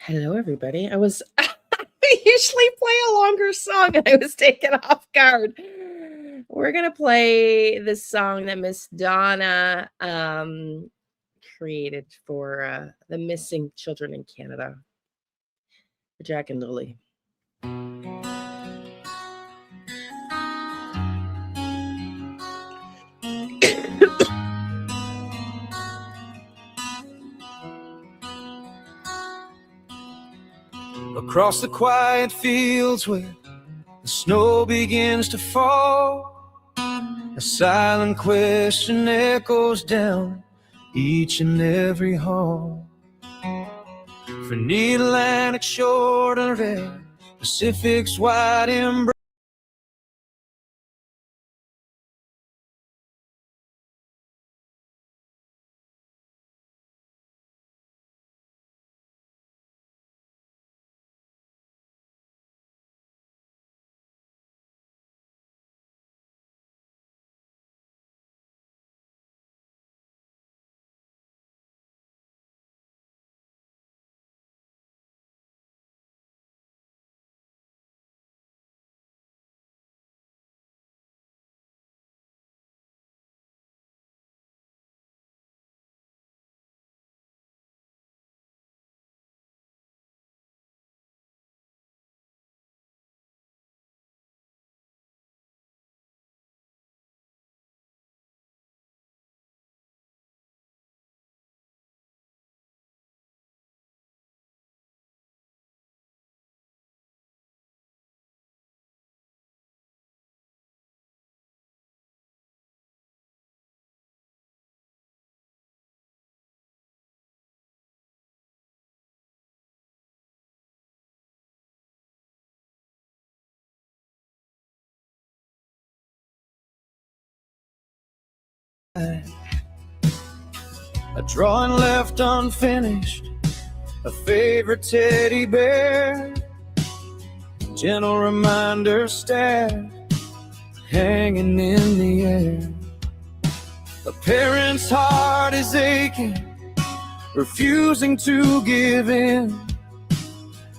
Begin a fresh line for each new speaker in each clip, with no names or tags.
Hello, everybody. I usually play a longer song and I was taken off guard. We're going to play this song that Miss Donna created for the missing children in Canada, for Jack and Lilly.
Across the quiet fields where the snow begins to fall, a silent question echoes down each and every hall. From the Atlantic shore to the Pacific's wide embrace, a drawing left unfinished, a favorite teddy bear, gentle reminder stabbed, hanging in the air. A parent's heart is aching, refusing to give in,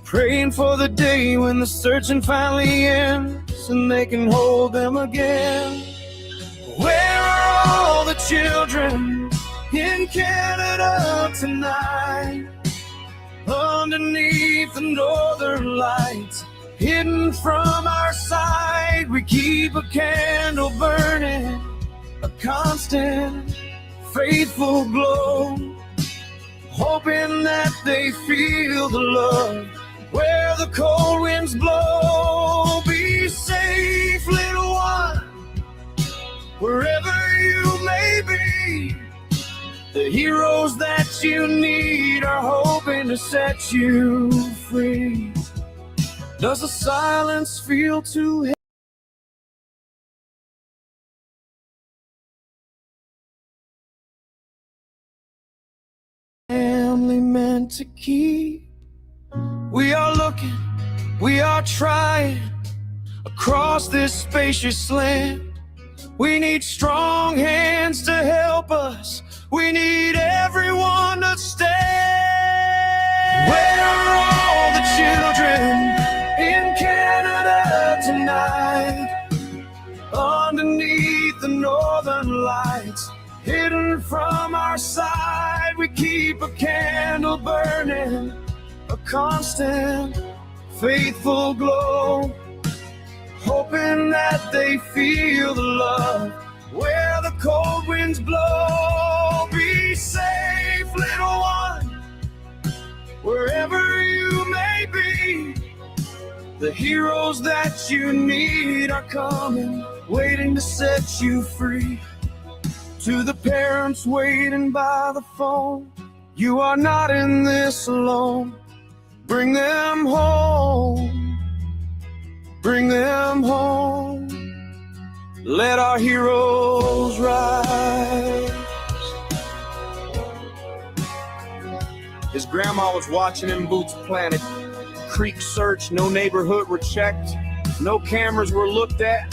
praying for the day when the searching finally ends and they can hold them again. Where are all the children in Canada tonight? Underneath the northern lights, hidden from our sight, we keep a candle burning, a constant, faithful glow, hoping that they feel the love where the cold winds blow. Be safe, little one, wherever you may be. The heroes that you need are hoping to set you free. Does the silence feel too heavy? Family meant to keep. We are looking, we are trying across this spacious land. We need strong hands to help us. We need everyone to stand. Where are all the children in Canada tonight? Underneath the northern lights, hidden from our side, we keep a candle burning, a constant, faithful glow, hoping that they feel the love where the cold winds blow. Be safe, little one, wherever you may be. The heroes that you need are coming, waiting to set you free. To the parents waiting by the phone, you are not in this alone. Bring them home, bring them home. Let our heroes rise. His grandma was watching him boots planted. Creek searched, no neighborhood were checked. No cameras were looked at.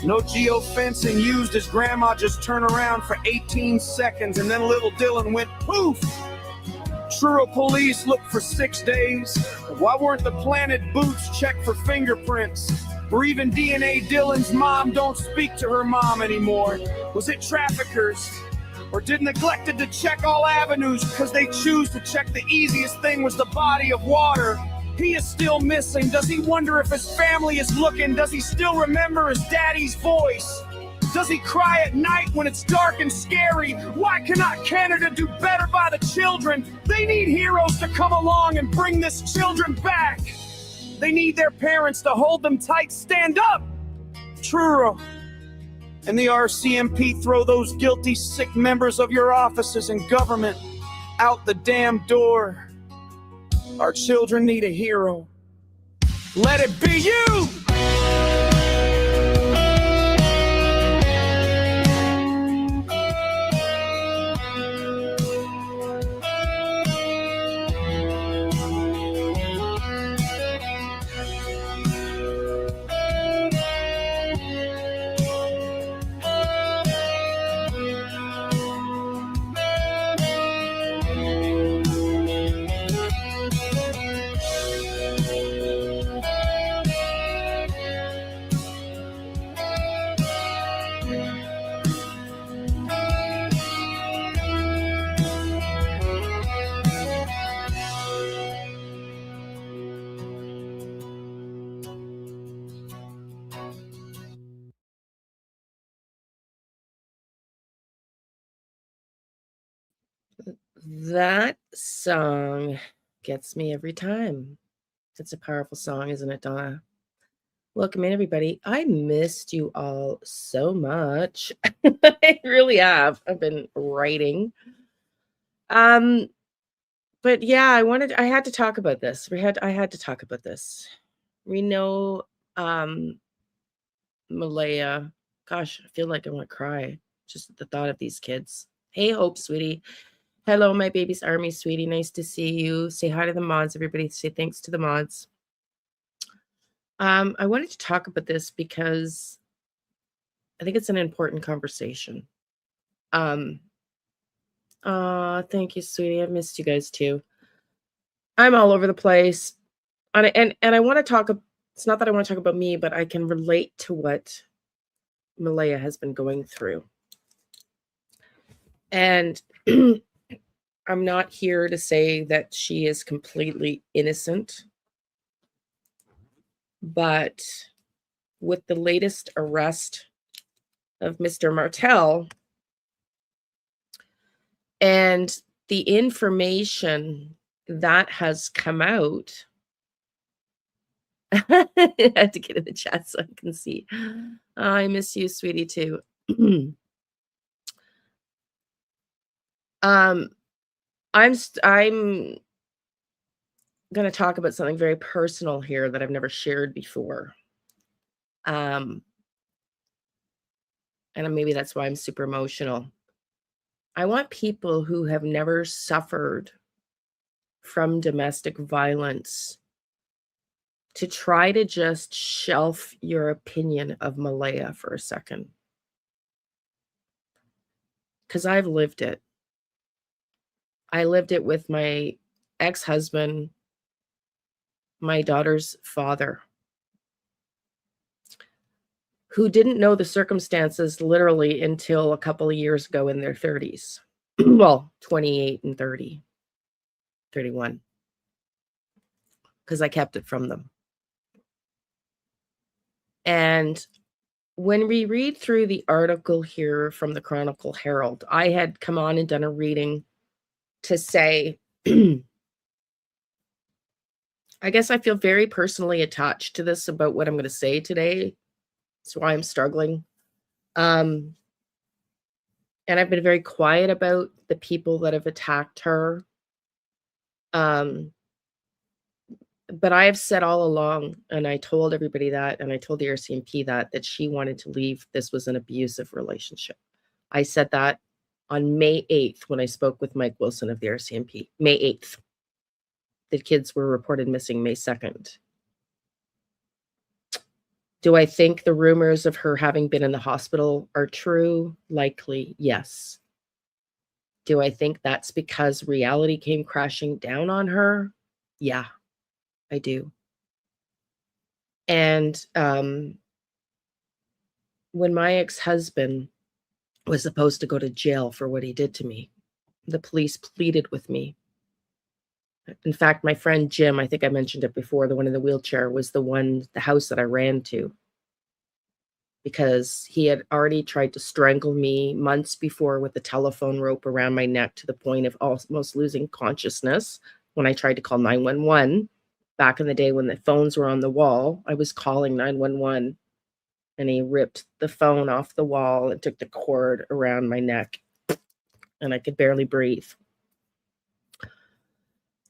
No geofencing used. His grandma just turned around for 18 seconds and then little Dylan went poof. Truro police looked for 6 days. Why weren't the planted boots checked for fingerprints? Or even DNA? Dylan's mom don't speak to her mom anymore. Was it traffickers? Or did neglected to check all avenues because they choose to check the easiest thing was the body of water? He is still missing. Does he wonder if his family is looking? Does he still remember his daddy's voice? Does he cry at night when it's dark and scary? Why cannot Canada do better by the children? They need heroes to come along and bring this children back. They need their parents to hold them tight. Stand up, Truro. And the RCMP, throw those guilty, sick members of your offices and government out the damn door. Our children need a hero. Let it be you!
That song gets me every time. It's a powerful song, isn't it, Donna? Welcome in, everybody. I missed you all so much. I really have. I've been writing. But yeah, I had to talk about this. I had to talk about this. We know Malehya. Gosh, I feel like I want to cry just at the thought of these kids. Hey, Hope, sweetie. Hello, my baby's army, sweetie. Nice to see you. Say hi to the mods, everybody. Say thanks to the mods. I wanted to talk about this because I think it's an important conversation. Thank you, sweetie. I've missed you guys too. I'm all over the place. And I want to talk. It's not that I want to talk about me, but I can relate to what Malehya has been going through. And I'm not here to say that she is completely innocent. But with the latest arrest of Mr. Martell and the information that has come out, I had to get in the chat so I can see. I miss you, sweetie, too. I'm going to talk about something very personal here that I've never shared before. And maybe that's why I'm super emotional. I want people who have never suffered from domestic violence to try to just shelf your opinion of Malehya for a second. Because I've lived it. I lived it with my ex-husband, my daughter's father, who didn't know the circumstances literally until a couple of years ago in their 30s. Well, 28 and 30, 31. Because I kept it from them. And when we read through the article here from the Chronicle Herald, I had come on and done a reading to say, I guess I feel very personally attached to this about what I'm going to say today. That's why I'm struggling. And I've been very quiet about the people that have attacked her. But I have said all along, and I told everybody that, and I told the RCMP that she wanted to leave. This was an abusive relationship. I said that on May 8th when I spoke with Mike Wilson of the RCMP. May 8th. The kids were reported missing May 2nd. Do I think the rumors of her having been in the hospital are true? Likely, yes. Do I think that's because reality came crashing down on her? Yeah, I do. And when my ex-husband was supposed to go to jail for what he did to me, the police pleaded with me. In fact, my friend Jim, I think I mentioned it before, the one in the wheelchair, was the house that I ran to, because he had already tried to strangle me months before with a telephone rope around my neck to the point of almost losing consciousness when I tried to call 911. Back in the day when the phones were on the wall, I was calling 911, and he ripped the phone off the wall and took the cord around my neck, and I could barely breathe.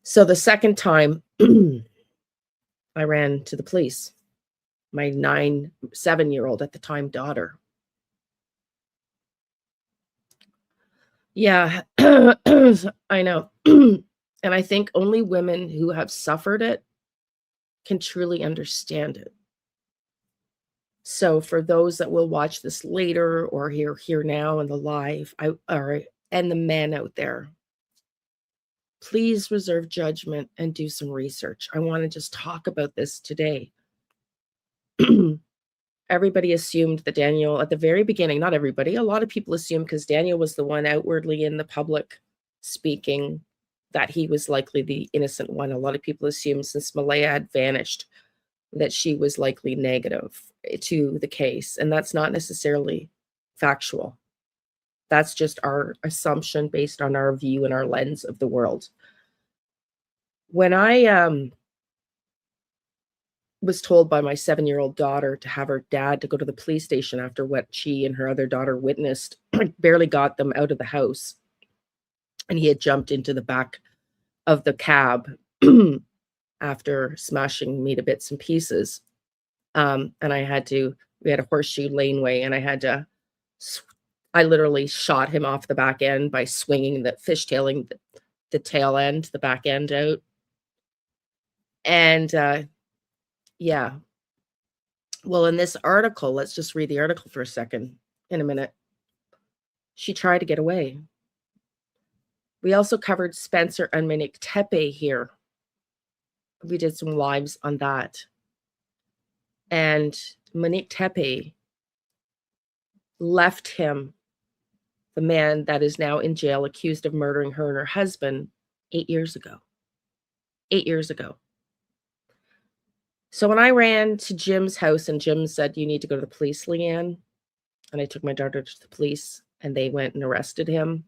So the second time, I ran to the police. My 7-year-old at the time daughter. Yeah, I know. And I think only women who have suffered it can truly understand it. So for those that will watch this later or here now in the live, and the men out there, please reserve judgment and do some research. I want to just talk about this today. Everybody assumed that Daniel, at the very beginning, not everybody, a lot of people assumed, because Daniel was the one outwardly in the public speaking, that he was likely the innocent one. A lot of people assumed, since Malehya had vanished, that she was likely negative to the case. And that's not necessarily factual. That's just our assumption based on our view and our lens of the world. When I was told by my 7-year-old daughter to have her dad to go to the police station after what she and her other daughter witnessed, barely got them out of the house, and he had jumped into the back of the cab after smashing me to bits and pieces. And we had a horseshoe laneway, and I literally shot him off the back end by swinging fishtailing the tail end, the back end out. And yeah. Well, in this article, let's just read the article for a second in a minute. She tried to get away. We also covered Spencer and Monique Tepe here. We did some lives on that. And Monique Tepe left him, the man that is now in jail, accused of murdering her and her husband, 8 years ago. 8 years ago. So when I ran to Jim's house and Jim said, "You need to go to the police, Leanne," and I took my daughter to the police and they went and arrested him,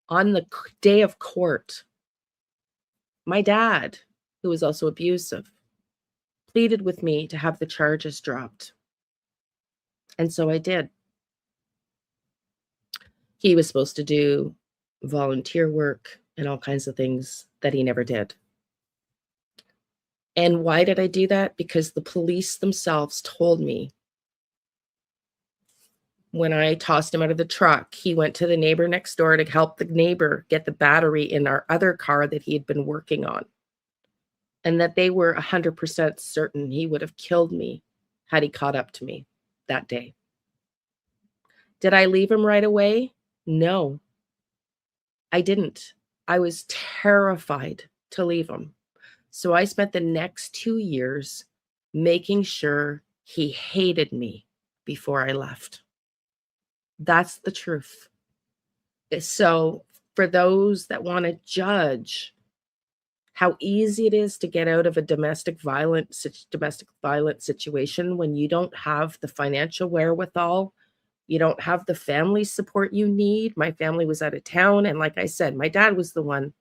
on the day of court, my dad, who was also abusive, pleaded with me to have the charges dropped. And so I did. He was supposed to do volunteer work and all kinds of things that he never did. And why did I do that? Because the police themselves told me, when I tossed him out of the truck, he went to the neighbor next door to help the neighbor get the battery in our other car that he had been working on. And that they were 100% certain he would have killed me had he caught up to me that day. Did I leave him right away? No, I didn't. I was terrified to leave him. So I spent the next 2 years making sure he hated me before I left. That's the truth. So for those that want to judge how easy it is to get out of a domestic violence situation when you don't have the financial wherewithal, you don't have the family support you need. My family was out of town. And like I said, my dad was the one,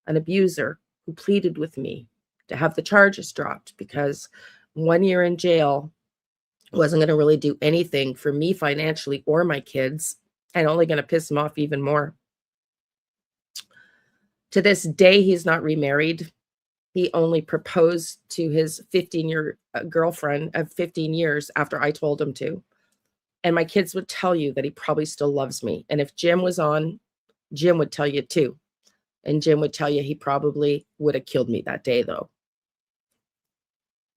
an abuser, who pleaded with me to have the charges dropped, because 1 year in jail wasn't going to really do anything for me financially or my kids, and only going to piss him off even more. To this day, he's not remarried. He only proposed to his 15-year girlfriend of 15 years after I told him to. And my kids would tell you that he probably still loves me. And if Jim was on, Jim would tell you too. And Jim would tell you he probably would have killed me that day, though.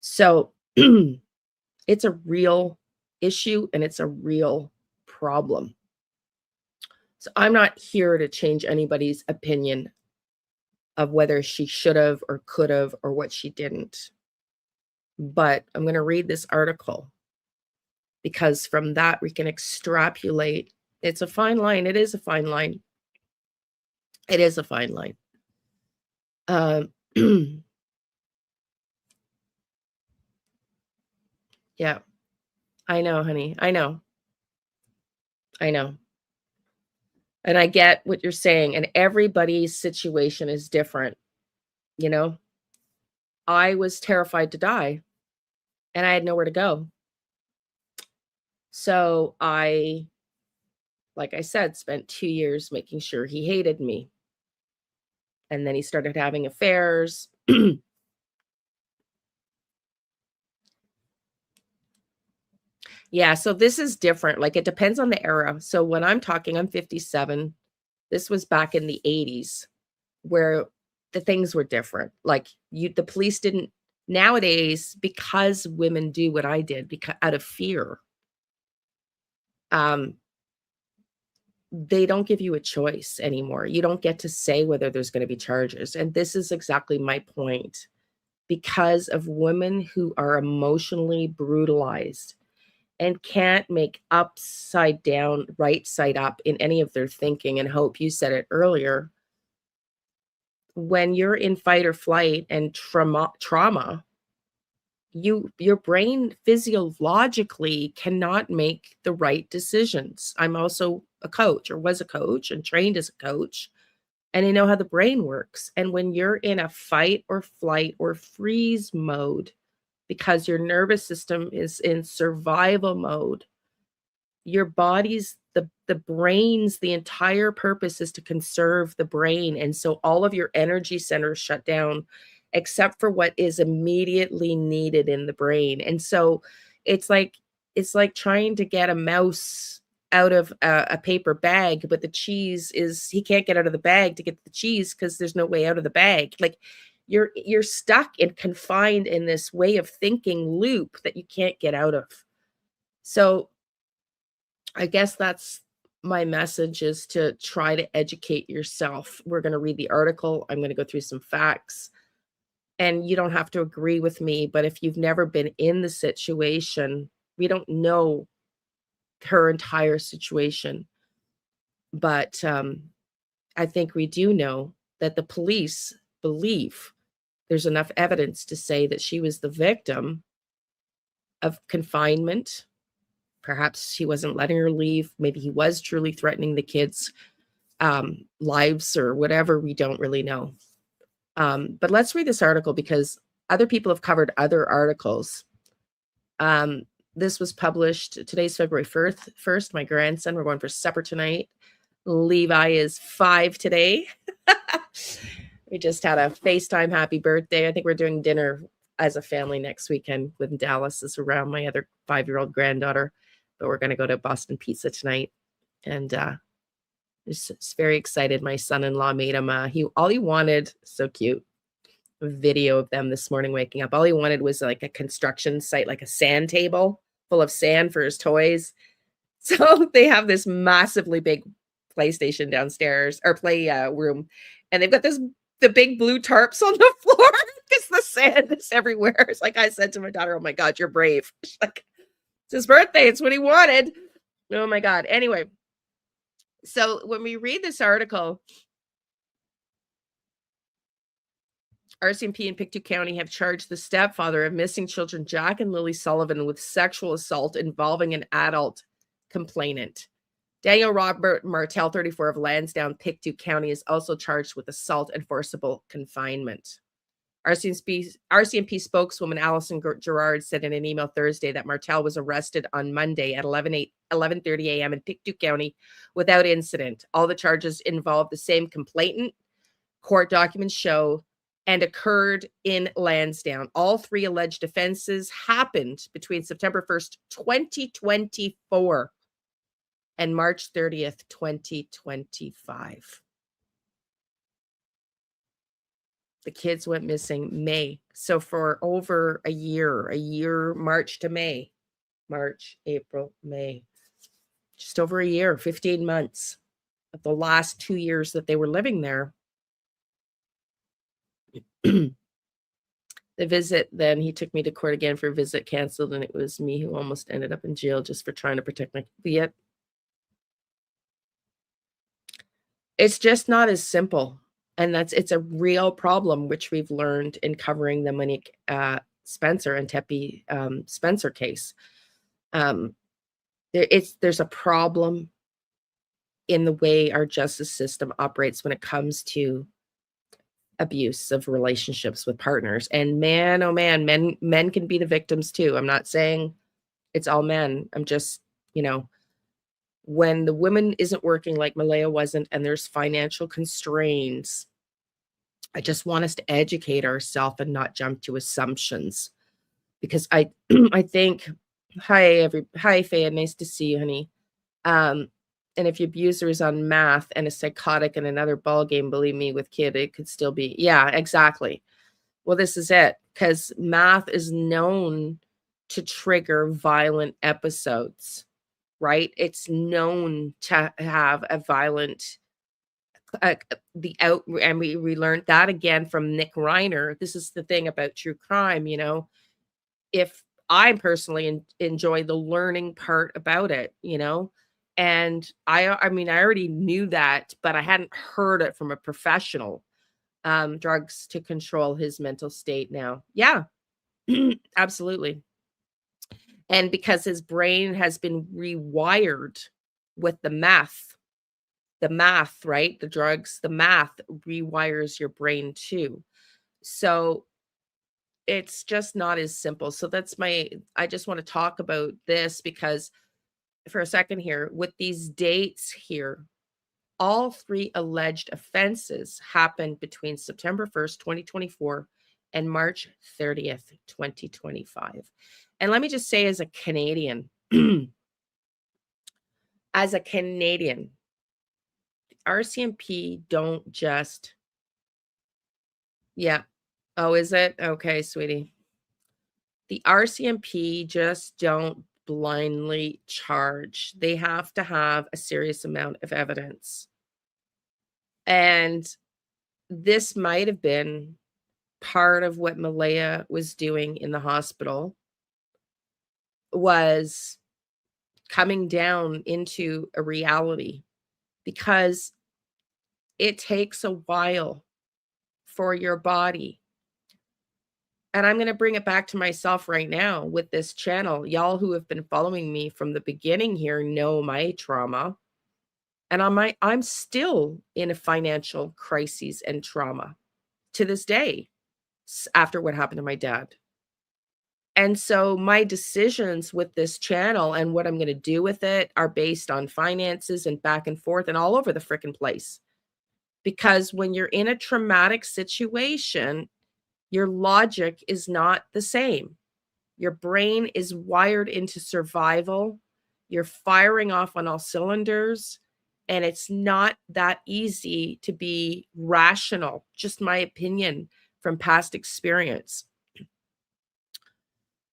So it's a real issue and it's a real problem. So I'm not here to change anybody's opinion of whether she should have or could have or what she didn't. But I'm going to read this article because from that we can extrapolate. It's a fine line. It is a fine line. It is a fine line. Yeah, I know, honey. I know. I know. And I get what you're saying. And everybody's situation is different. You know, I was terrified to die and I had nowhere to go. So I, like I said, spent 2 years making sure he hated me. And then he started having affairs. Yeah, so this is different. Like, it depends on the era. So when I'm talking, I'm 57. This was back in the 80s where the things were different. Like, the police didn't, nowadays, because women do what I did because out of fear, they don't give you a choice anymore. You don't get to say whether there's going to be charges. And this is exactly my point. Because of women who are emotionally brutalized and can't make upside down, right side up in any of their thinking. And Hope, you said it earlier. When you're in fight or flight and trauma, your brain physiologically cannot make the right decisions. I'm also a coach, or was a coach and trained as a coach, and I know how the brain works. And when you're in a fight or flight or freeze mode, because your nervous system is in survival mode, your body's the brain's the entire purpose is to conserve the brain. And so all of your energy centers shut down except for what is immediately needed in the brain. And so it's like trying to get a mouse out of a paper bag, but the cheese is, he can't get out of the bag to get the cheese because there's no way out of the bag. Like, you're stuck and confined in this way of thinking loop that you can't get out of. So I guess that's my message, is to try to educate yourself. We're going to read the article. I'm going to go through some facts. And you don't have to agree with me, but if you've never been in the situation, we don't know her entire situation. But I think we do know that the police believe there's enough evidence to say that she was the victim of confinement. Perhaps he wasn't letting her leave. Maybe he was truly threatening the kids' lives or whatever. We don't really know. But let's read this article because other people have covered other articles. This was published, today's February 1st. My grandson, we're going for supper tonight. Levi is 5 today. We just had a FaceTime happy birthday. I think we're doing dinner as a family next weekend when Dallas is around, my other 5-year-old granddaughter. But we're going to go to Boston Pizza tonight. And just very excited. My son-in-law made him, all he wanted, so cute, a video of them this morning waking up. All he wanted was like a construction site, like a sand table full of sand for his toys. So they have this massively big PlayStation downstairs, or play room. And they've got the big blue tarps on the floor because the sand is everywhere. It's like I said to my daughter, oh my God, you're brave. She's like, it's his birthday. It's what he wanted. Oh my God. Anyway, so when we read this article, RCMP in Pictou County have charged the stepfather of missing children, Jack and Lilly Sullivan, with sexual assault involving an adult complainant. Daniel Robert Martell, 34, of Lansdowne, Pictou County, is also charged with assault and forcible confinement. RCMP spokeswoman Allison Gerard said in an email Thursday that Martell was arrested on Monday at 11:30 a.m. in Pictou County without incident. All the charges involve the same complainant, court documents show, and occurred in Lansdowne. All 3 alleged offenses happened between September 1st, 2024 and March 30th, 2025. The kids went missing May. So for over a year, March to May, March, April, May, just over a year, 15 months. the last 2 years that they were living there. The visit, then he took me to court again for a visit canceled, and it was me who almost ended up in jail just for trying to protect my yet. It's just not as simple, and it's a real problem, which we've learned in covering the Monique Spencer and Tepe Spencer case. There's a problem in the way our justice system operates when it comes to abuse of relationships with partners. And man, oh man, men can be the victims too. I'm not saying it's all men. I'm just, when the woman isn't working like Malehya wasn't, and there's financial constraints, I just want us to educate ourselves and not jump to assumptions. Because I think, hi Faye, nice to see you, honey. And if your abuser is on math and a psychotic in another ball game, believe me, with kid, it could still be. Yeah, exactly. Well, this is it, because math is known to trigger violent episodes, right? It's known to have a violent, and we learned that again from Nick Reiner. This is the thing about true crime, if I personally enjoy the learning part about it, and I mean, I already knew that, but I hadn't heard it from a professional. Drugs to control his mental state now. Yeah, absolutely. And because his brain has been rewired with the math, right? The drugs, the math rewires your brain too. So it's just not as simple. So I just want to talk about this because for a second here, with these dates here, all 3 alleged offenses happened between September 1st, 2024 and March 30th, 2025. And let me just say, as a Canadian, RCMP don't just, yeah. Oh, is it? Okay, sweetie. The RCMP just don't blindly charge. They have to have a serious amount of evidence. And this might have been part of what Malehya was doing in the hospital, was coming down into a reality, because it takes a while for your body. And I'm going to bring it back to myself right now with this channel. Y'all who have been following me from the beginning here know my trauma. And I'm still in a financial crisis and trauma to this day after what happened to my dad. And so my decisions with this channel and what I'm going to do with it are based on finances and back and forth and all over the frickin' place. Because when you're in a traumatic situation, your logic is not the same. Your brain is wired into survival. You're firing off on all cylinders. And it's not that easy to be rational. Just my opinion from past experience.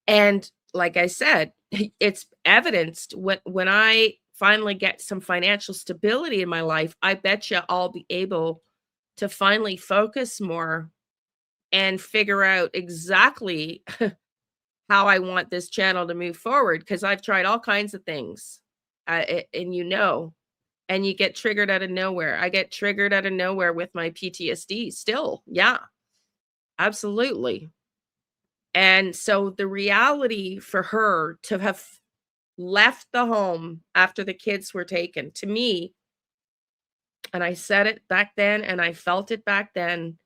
And like I said, it's evidenced when I finally get some financial stability in my life, I bet you I'll be able to finally focus more and figure out exactly how I want this channel to move forward, because I've tried all kinds of things, and and you get triggered out of nowhere. I get triggered out of nowhere with my PTSD still. Yeah, absolutely. And so the reality for her to have left the home after the kids were taken, to me, and I said it back then and I felt it back then,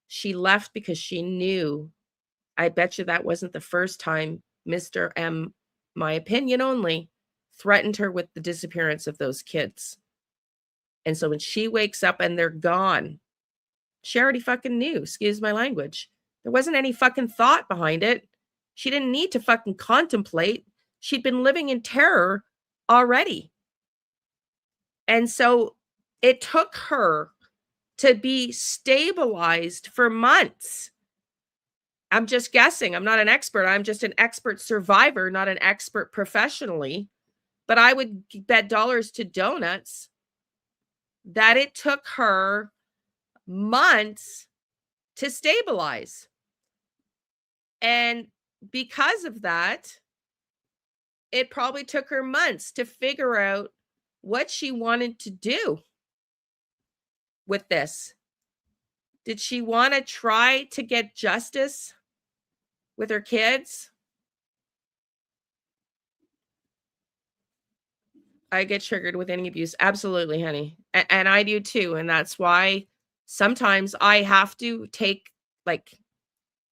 she left because she knew. I bet you that wasn't the first time Mr. M, my opinion only, threatened her with the disappearance of those kids. And so when she wakes up and they're gone, she already fucking knew, excuse my language. There wasn't any fucking thought behind it. She didn't need to fucking contemplate. She'd been living in terror already. And so it took her to be stabilized for months. I'm just guessing. I'm not an expert. I'm just an expert survivor, not an expert professionally. But I would bet dollars to donuts that it took her months to stabilize. And because of that, it probably took her months to figure out what she wanted to do with this. Did she want to try to get justice with her kids? I get triggered with any abuse. Absolutely, honey. And I do too. And that's why sometimes I have to take, like,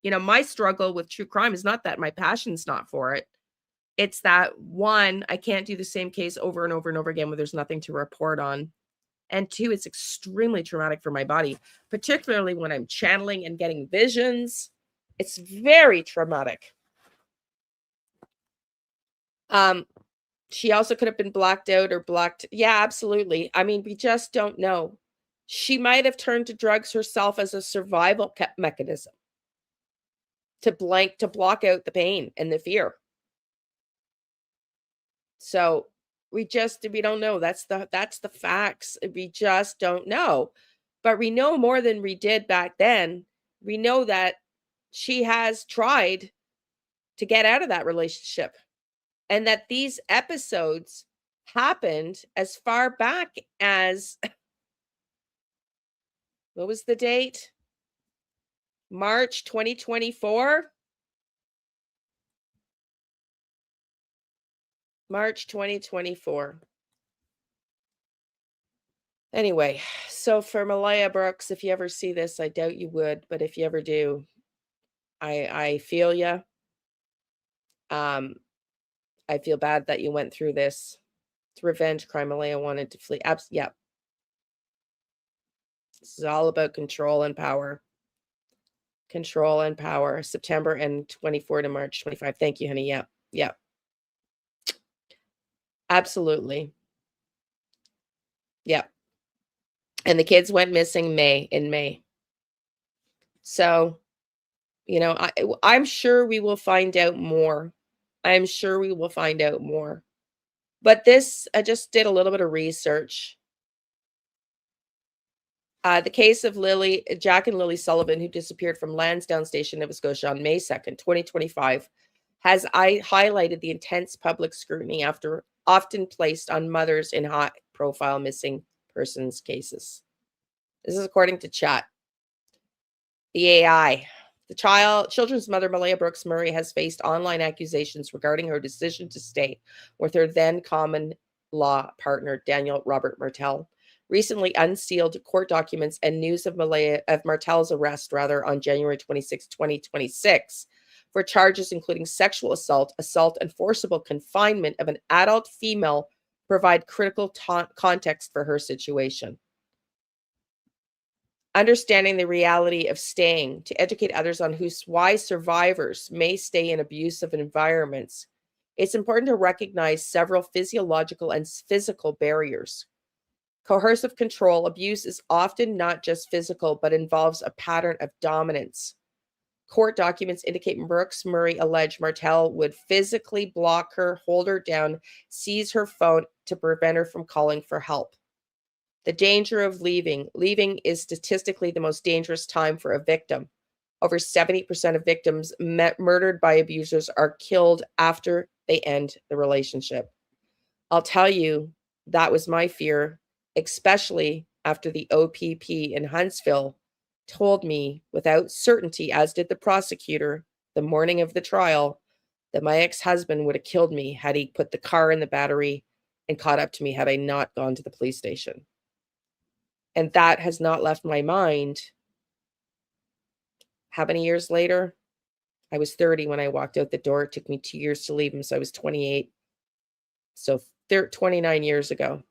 my struggle with true crime is not that my passion's not for it. It's that, one, I can't do the same case over and over and over again where there's nothing to report on. And two, it's extremely traumatic for my body, particularly when I'm channeling and getting visions. It's very traumatic. She also could have been blacked out or blocked. Yeah, absolutely. I mean, we just don't know. She might have turned to drugs herself as a survival mechanism to block out the pain and the fear. So we don't know. That's the facts. We just don't know. But we know more than we did back then. We know that she has tried to get out of that relationship, and that these episodes happened as far back as, what was the date? March 2024. March 2024. Anyway, so for Malehya Brooks, if you ever see this, I doubt you would, but if you ever do, I feel you. I feel bad that you went through this. It's revenge crime. Malehya wanted to flee. Yeah. This is all about control and power. Control and power. September and 24 to March 25. Thank you, honey. Yeah. Yeah. Absolutely. Yeah. And the kids went missing in May. So, I'm sure we will find out more. I'm sure we will find out more. But this, I just did a little bit of research. The case of Jack and Lilly Sullivan, who disappeared from Lansdowne Station, Nova Scotia on May 2nd, 2025, has highlighted the intense public scrutiny often placed on mothers in high-profile missing persons cases. This is according to Chat. The AI. The children's mother, Malehya Brooks-Murray, has faced online accusations regarding her decision to stay with her then common law partner, Robert Martell. Recently unsealed court documents and news of Martell's arrest, on January 26, 2026, for charges including sexual assault, and forcible confinement of an adult female provide critical context for her situation. Understanding the reality of staying to educate others on why survivors may stay in abusive environments, it's important to recognize several physiological and physical barriers. Coercive control abuse is often not just physical, but involves a pattern of dominance. Court documents indicate Brooks-Murray alleged Martell would physically block her, hold her down, seize her phone to prevent her from calling for help. The danger of leaving. Leaving is statistically the most dangerous time for a victim. Over 70% of victims murdered by abusers are killed after they end the relationship. I'll tell you, that was my fear, especially after the OPP in Huntsville told me without certainty, as did the prosecutor the morning of the trial, that my ex-husband would have killed me had he put the car in the battery and caught up to me had I not gone to the police station. And that has not left my mind. How many years later? I was 30 when I walked out the door. It took me 2 years to leave him, so I was 28. So 29 years ago.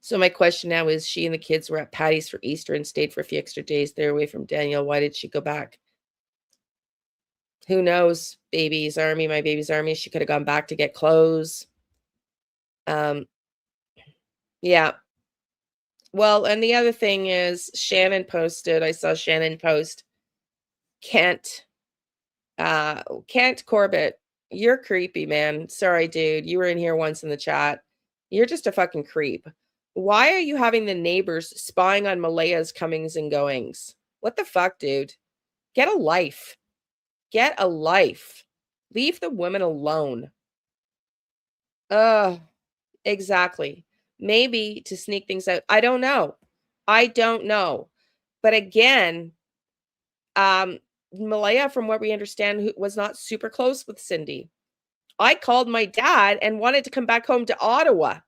So my question now is, she and the kids were at Patty's for Easter and stayed for a few extra days there away from Daniel. Why did she go back? Who knows? Baby's army, my baby's army. She could have gone back to get clothes. Yeah. Well, and the other thing is, Shannon posted, I saw Shannon post, Kent Corbett, you're creepy, man. Sorry, dude. You were in here once in the chat. You're just a fucking creep. Why are you having the neighbors spying on Malehya's comings and goings? What the fuck, dude? Get a life. Get a life. Leave the woman alone. Exactly. Maybe to sneak things out. I don't know. I don't know. But again, Malehya, from what we understand, was not super close with Cindy. I called my dad and wanted to come back home to Ottawa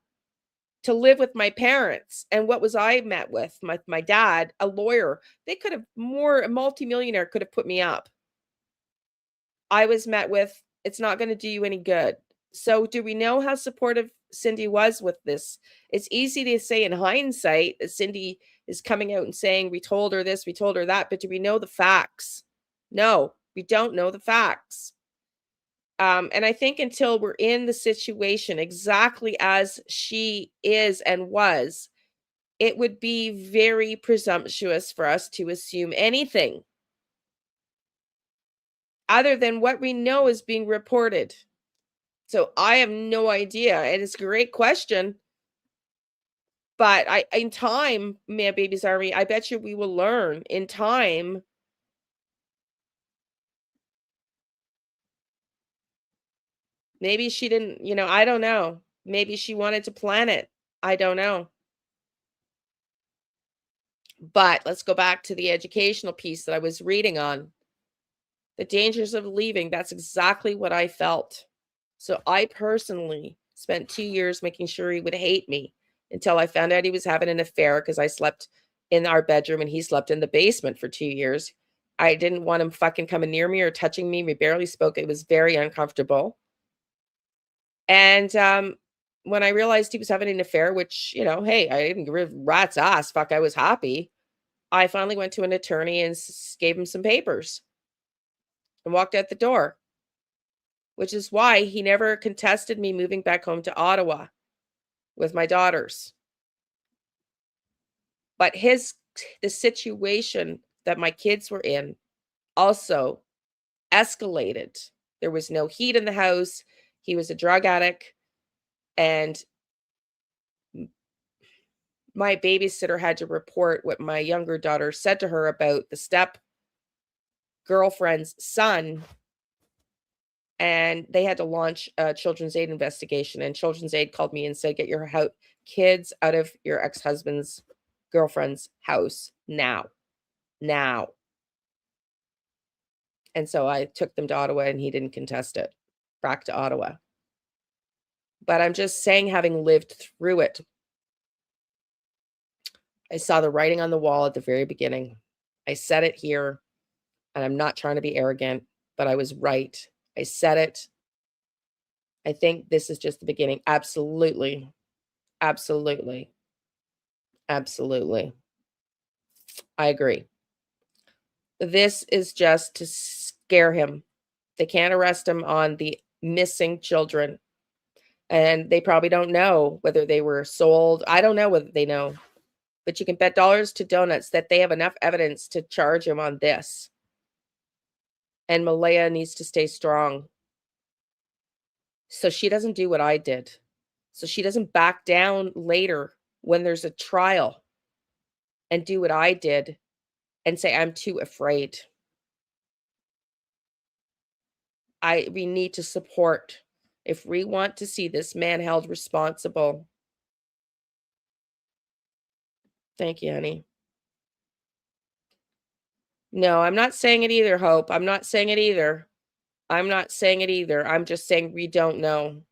to live with my parents. And what was I met with? My dad, a lawyer. They could have a multimillionaire could have put me up. I was met with, it's not going to do you any good. So do we know how supportive Cindy was with this? It's easy to say in hindsight that Cindy is coming out and saying, we told her this, we told her that, but do we know the facts? No, we don't know the facts. And I think until we're in the situation exactly as she is and was, it would be very presumptuous for us to assume anything other than what we know is being reported. So I have no idea. And it's a great question. But in time, Man Babies Army, I bet you we will learn in time. Maybe she didn't, I don't know. Maybe she wanted to plan it. I don't know. But let's go back to the educational piece that I was reading on. The dangers of leaving. That's exactly what I felt. So I personally spent 2 years making sure he would hate me until I found out he was having an affair because I slept in our bedroom and he slept in the basement for 2 years. I didn't want him fucking coming near me or touching me. We barely spoke. It was very uncomfortable. And when I realized he was having an affair, which, hey, I didn't give a rat's ass. Fuck, I was happy. I finally went to an attorney and gave him some papers and walked out the door, which is why he never contested me moving back home to Ottawa with my daughters. But the situation that my kids were in also escalated. There was no heat in the house. He was a drug addict. And my babysitter had to report what my younger daughter said to her about the step girlfriend's son. And they had to launch a Children's Aid investigation. And Children's Aid called me and said, get your kids out of your ex-husband's girlfriend's house now. And so I took them to Ottawa and he didn't contest it. Back to Ottawa. But I'm just saying, having lived through it, I saw the writing on the wall at the very beginning. I said it here, and I'm not trying to be arrogant, but I was right. I said it. I think this is just the beginning. Absolutely. Absolutely. Absolutely. I agree. This is just to scare him. They can't arrest him on the missing children. And they probably don't know whether they were sold. I don't know whether they know. But you can bet dollars to donuts that they have enough evidence to charge him on this. And Malehya needs to stay strong. So she doesn't do what I did. So she doesn't back down later when there's a trial and do what I did and say, I'm too afraid. We need to support if we want to see this man held responsible. Thank you, honey. No, I'm not saying it either, Hope. I'm not saying it either. I'm not saying it either. I'm just saying we don't know,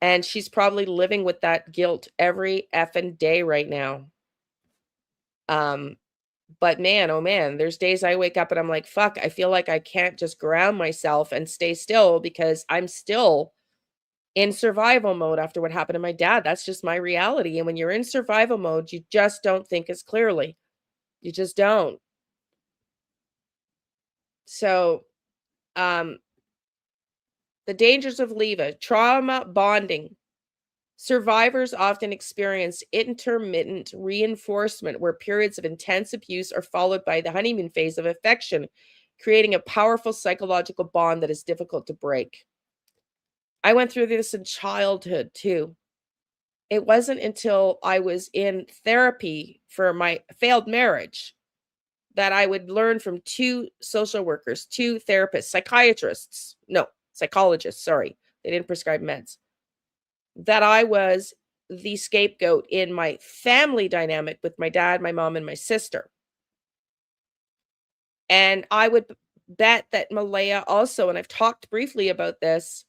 And she's probably living with that guilt every effing day right now. But man, oh man, there's days I wake up and I'm like, fuck, I feel like I can't just ground myself and stay still because I'm still in survival mode after what happened to my dad. That's just my reality. And when you're in survival mode, you just don't think as clearly. You just don't. So, the dangers of LEVA, trauma bonding. Survivors often experience intermittent reinforcement where periods of intense abuse are followed by the honeymoon phase of affection, creating a powerful psychological bond that is difficult to break. I went through this in childhood too. It wasn't until I was in therapy for my failed marriage that I would learn from 2 social workers, 2 therapists, psychiatrists, no, psychologists, sorry, they didn't prescribe meds, that I was the scapegoat in my family dynamic with my dad, my mom, and my sister. And I would bet that Malaya also, and I've talked briefly about this,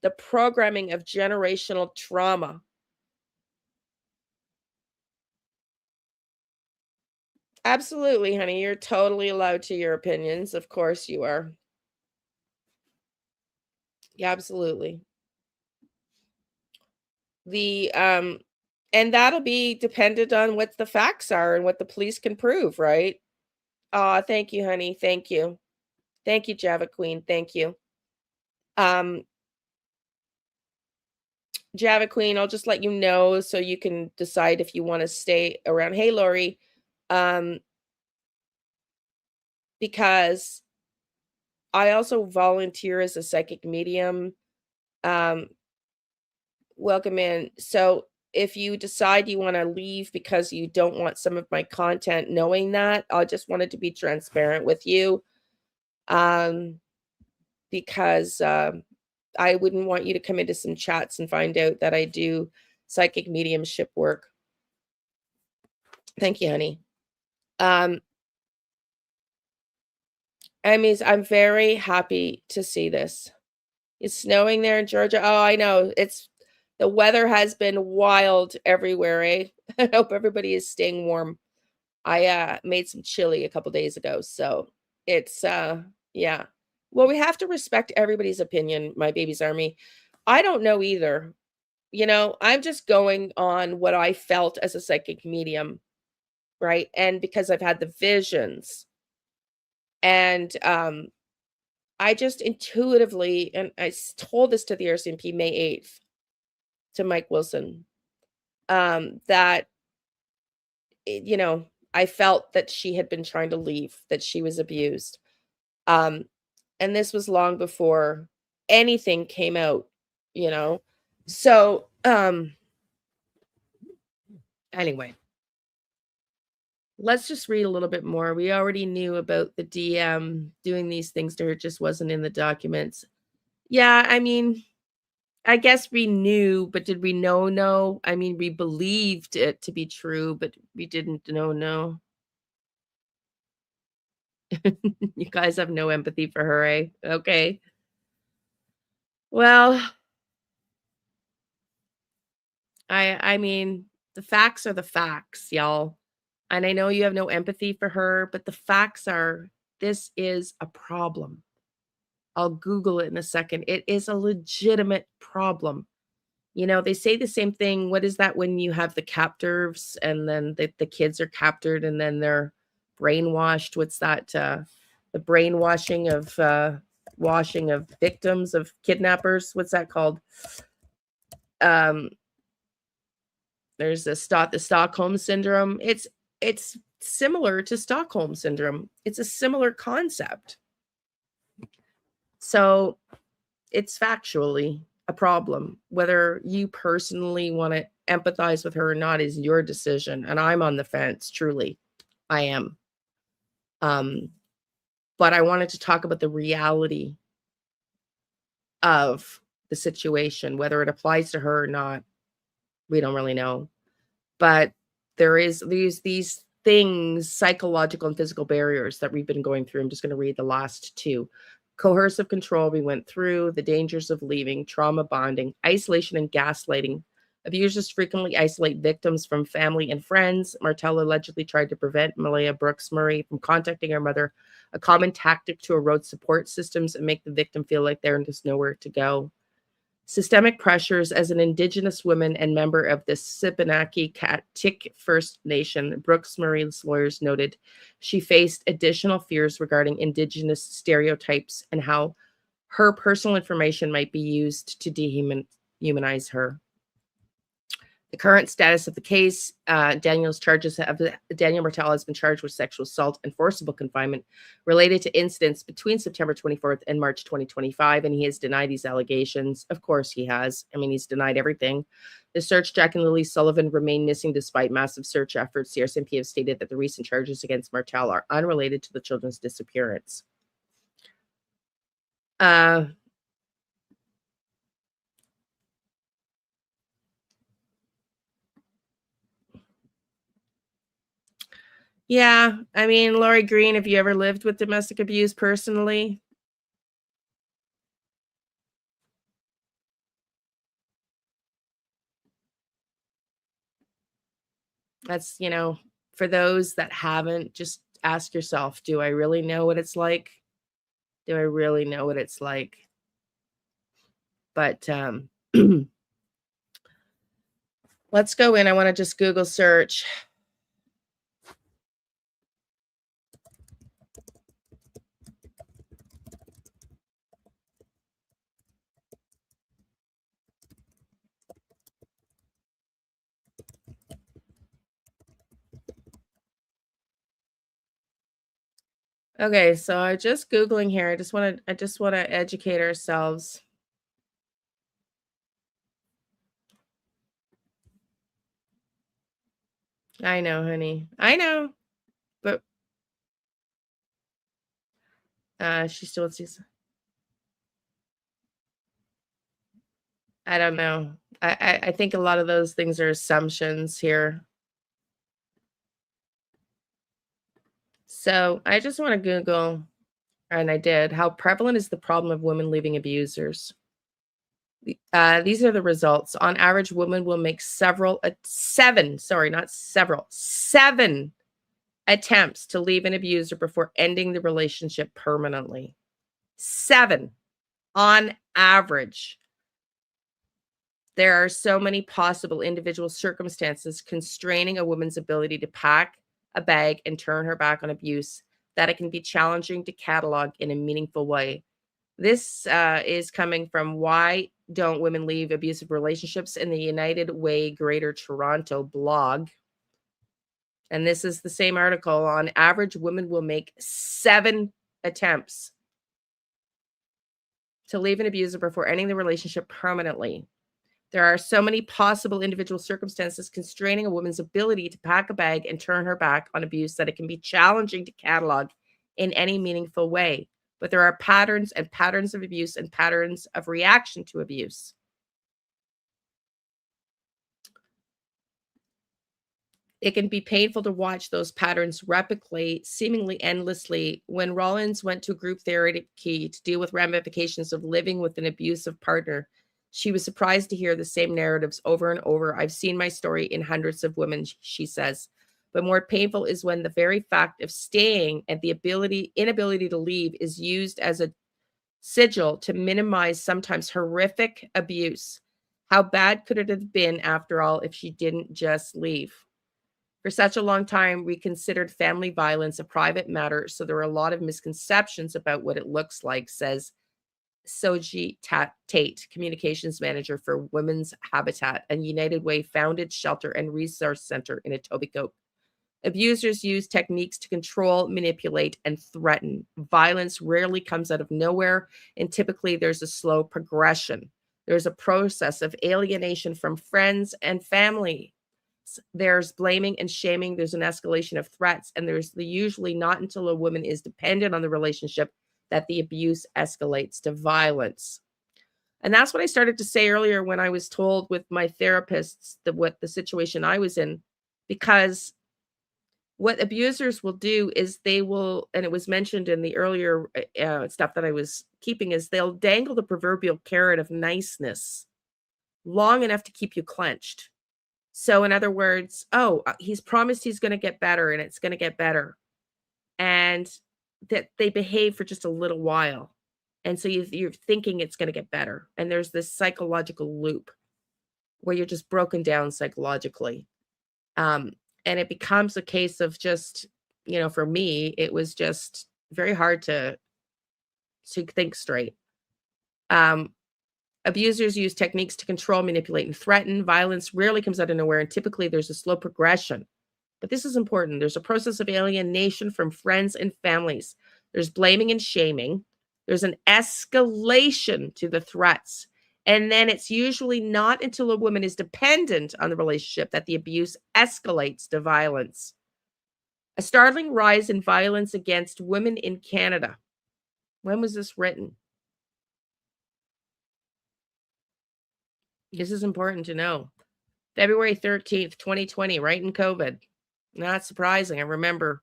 the programming of generational trauma. Absolutely, honey. You're totally allowed to your opinions. Of course you are. Yeah, absolutely. The and that'll be dependent on what the facts are and what the police can prove, right? Aw, thank you, honey. Thank you. Thank you, Java Queen. Thank you. Um, Java Queen, I'll just let you know so you can decide if you want to stay around. Hey, Lori. Um, because I also volunteer as a psychic medium. Um, welcome in. So if you decide you want to leave because you don't want some of my content knowing that, I just wanted to be transparent with you. Because I wouldn't want you to come into some chats and find out that I do psychic mediumship work. Thank you, honey. I mean, I'm very happy to see this. It's snowing there in Georgia. Oh, I know. The weather has been wild everywhere, eh? I hope everybody is staying warm. I made some chili a couple days ago, so it's yeah. Well, we have to respect everybody's opinion, my baby's army. I don't know either. You know, I'm just going on what I felt as a psychic medium, right? And because I've had the visions and I just intuitively, and told this to the RCMP May 8th to Mike Wilson, that, you know, I felt that she had been trying to leave, that she was abused. And this was long before anything came out, you know? So, anyway, let's just read a little bit more. We already knew about the DM doing these things to her, just wasn't in the documents. Yeah, I mean, I guess we knew, but did we know? No. I mean, we believed it to be true, but we didn't know. No. You guys have no empathy for her, eh? Okay. Well, I mean, the facts are the facts, y'all. And I know you have no empathy for her, but the facts are this is a problem. I'll Google it in a second. It is a legitimate problem. You know, they say the same thing. What is that when you have the captives and then the kids are captured and then they're brainwashed? What's that? The brainwashing of washing of victims of kidnappers. What's that called? Um, there's the Stockholm syndrome. It's similar to Stockholm syndrome. It's a similar concept. So it's factually a problem. Whether you personally want to empathize with her or not is your decision. And I'm on the fence, truly. I am. But I wanted to talk about the reality of the situation, whether it applies to her or not. We don't really know. But there is these things, psychological and physical barriers that we've been going through. I'm just going to read the last 2. Coercive control, we went through the dangers of leaving, trauma bonding, isolation and gaslighting. Abusers frequently isolate victims from family and friends. Martell allegedly tried to prevent Malehya Brooks-Murray from contacting her mother, a common tactic to erode support systems and make the victim feel like there is nowhere to go. Systemic pressures. As an Indigenous woman and member of the Sipinaki-Katik First Nation, Brooks-Murray's lawyers noted she faced additional fears regarding Indigenous stereotypes and how her personal information might be used to dehumanize her. The current status of the case, Daniel Martell has been charged with sexual assault and forcible confinement related to incidents between September 24th and March 2025, and he has denied these allegations. Of course he has. I mean, he's denied everything. The search, Jack and Lilly Sullivan, remain missing despite massive search efforts. The RCMP have stated that the recent charges against Martell are unrelated to the children's disappearance. Yeah, I mean, Lori Green, have you ever lived with domestic abuse personally? That's, for those that haven't, just ask yourself, do I really know what it's like? Do I really know what it's like? But let's go in. I want to just Google search. Okay, so I'm just Googling here. I just want to educate ourselves. I know, honey. I know. But she still sees. I don't know. I think a lot of those things are assumptions here. So I just want to Google, and I did, how prevalent is the problem of women leaving abusers? These are the results. On average, women will make seven attempts to leave an abuser before ending the relationship permanently. 7 on average. There are so many possible individual circumstances constraining a woman's ability to pack a bag and turn her back on abuse that it can be challenging to catalog in a meaningful way. This is coming from Why Don't Women Leave Abusive Relationships in the United Way Greater Toronto blog. And this is the same article. On average, women will make 7 attempts to leave an abuser before ending the relationship permanently. There are so many possible individual circumstances constraining a woman's ability to pack a bag and turn her back on abuse that it can be challenging to catalog in any meaningful way. But there are patterns and patterns of abuse and patterns of reaction to abuse. It can be painful to watch those patterns replicate seemingly endlessly. When Rollins went to group therapy to deal with ramifications of living with an abusive partner, she was surprised to hear the same narratives over and over. I've seen my story in hundreds of women, she says. But more painful is when the very fact of staying and the inability to leave is used as a sigil to minimize sometimes horrific abuse. How bad could it have been, after all, if she didn't just leave? For such a long time, we considered family violence a private matter, so there are a lot of misconceptions about what it looks like, says Soji Tate, communications manager for Women's Habitat, a United Way founded shelter and resource center in Etobicoke. Abusers use techniques to control, manipulate, and threaten. Violence rarely comes out of nowhere, and typically there's a slow progression. There's a process of alienation from friends and family. There's blaming and shaming. There's an escalation of threats, and there's usually not until a woman is dependent on the relationship that the abuse escalates to violence. And that's what I started to say earlier when I was told with my therapists what the situation I was in, because what abusers will do is they will, and it was mentioned in the earlier stuff that I was keeping, is they'll dangle the proverbial carrot of niceness long enough to keep you clenched. So in other words, he's promised he's going to get better and it's going to get better. And that they behave for just a little while. And so you're thinking it's going to get better. And there's this psychological loop where you're just broken down psychologically. And it becomes a case of just, for me, it was just very hard to think straight. Abusers use techniques to control, manipulate, and threaten. Violence rarely comes out of nowhere, and typically there's a slow progression. But this is important. There's a process of alienation from friends and families. There's blaming and shaming. There's an escalation to the threats. And then it's usually not until a woman is dependent on the relationship that the abuse escalates to violence. A startling rise in violence against women in Canada. When was this written? This is important to know. February 13th, 2020, right in COVID. Not surprising. I remember.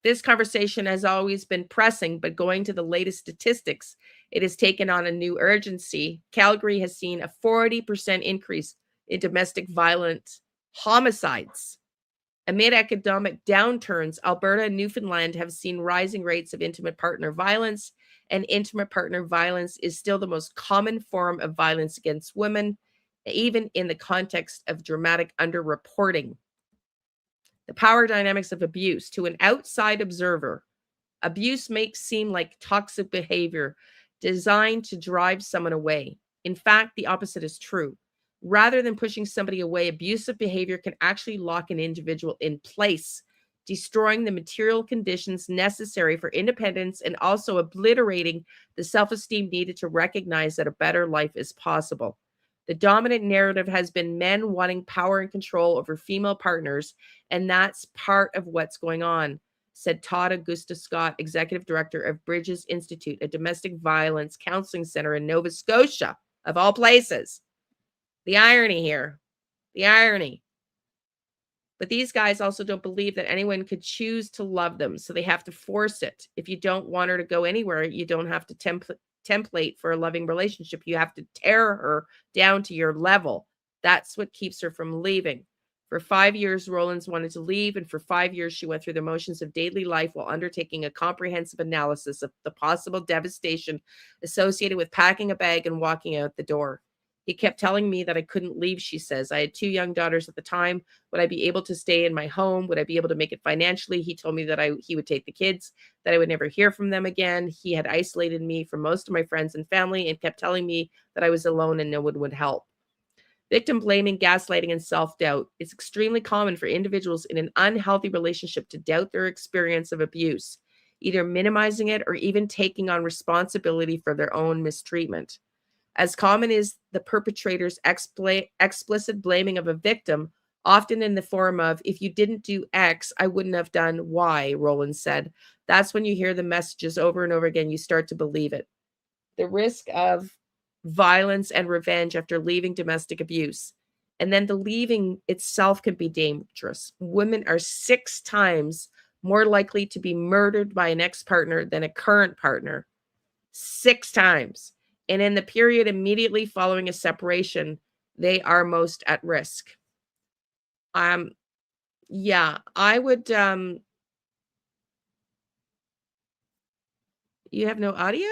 This conversation has always been pressing, but going to the latest statistics, it has taken on a new urgency. Calgary has seen a 40% increase in domestic violence homicides. Amid economic downturns, Alberta and Newfoundland have seen rising rates of intimate partner violence, and intimate partner violence is still the most common form of violence against women, even in the context of dramatic underreporting. The power dynamics of abuse. To an outside observer, abuse makes seem like toxic behavior designed to drive someone away. In fact, the opposite is true. Rather than pushing somebody away, abusive behavior can actually lock an individual in place, destroying the material conditions necessary for independence and also obliterating the self-esteem needed to recognize that a better life is possible. The dominant narrative has been men wanting power and control over female partners, and that's part of what's going on, said Todd Augusta Scott, executive director of Bridges Institute, a domestic violence counseling center in Nova Scotia, of all places. The irony here, the irony. But these guys also don't believe that anyone could choose to love them, so they have to force it. If you don't want her to go anywhere, you don't have to template for a loving relationship. You have to tear her down to your level. That's what keeps her from leaving. For 5 years, Rollins wanted to leave, and for 5 years, she went through the motions of daily life while undertaking a comprehensive analysis of the possible devastation associated with packing a bag and walking out the door. He kept telling me that I couldn't leave, she says. I had 2 young daughters at the time. Would I be able to stay in my home? Would I be able to make it financially? He told me that he would take the kids, that I would never hear from them again. He had isolated me from most of my friends and family and kept telling me that I was alone and no one would help. Victim blaming, gaslighting, and self-doubt. It's extremely common for individuals in an unhealthy relationship to doubt their experience of abuse, either minimizing it or even taking on responsibility for their own mistreatment. As common is the perpetrator's explicit blaming of a victim, often in the form of, if you didn't do X, I wouldn't have done Y, Roland said. That's when you hear the messages over and over again, you start to believe it. The risk of violence and revenge after leaving domestic abuse. And then the leaving itself can be dangerous. Women are 6 times more likely to be murdered by an ex-partner than a current partner. 6 times. And in the period immediately following a separation, they are most at risk. Yeah, I would, you have no audio?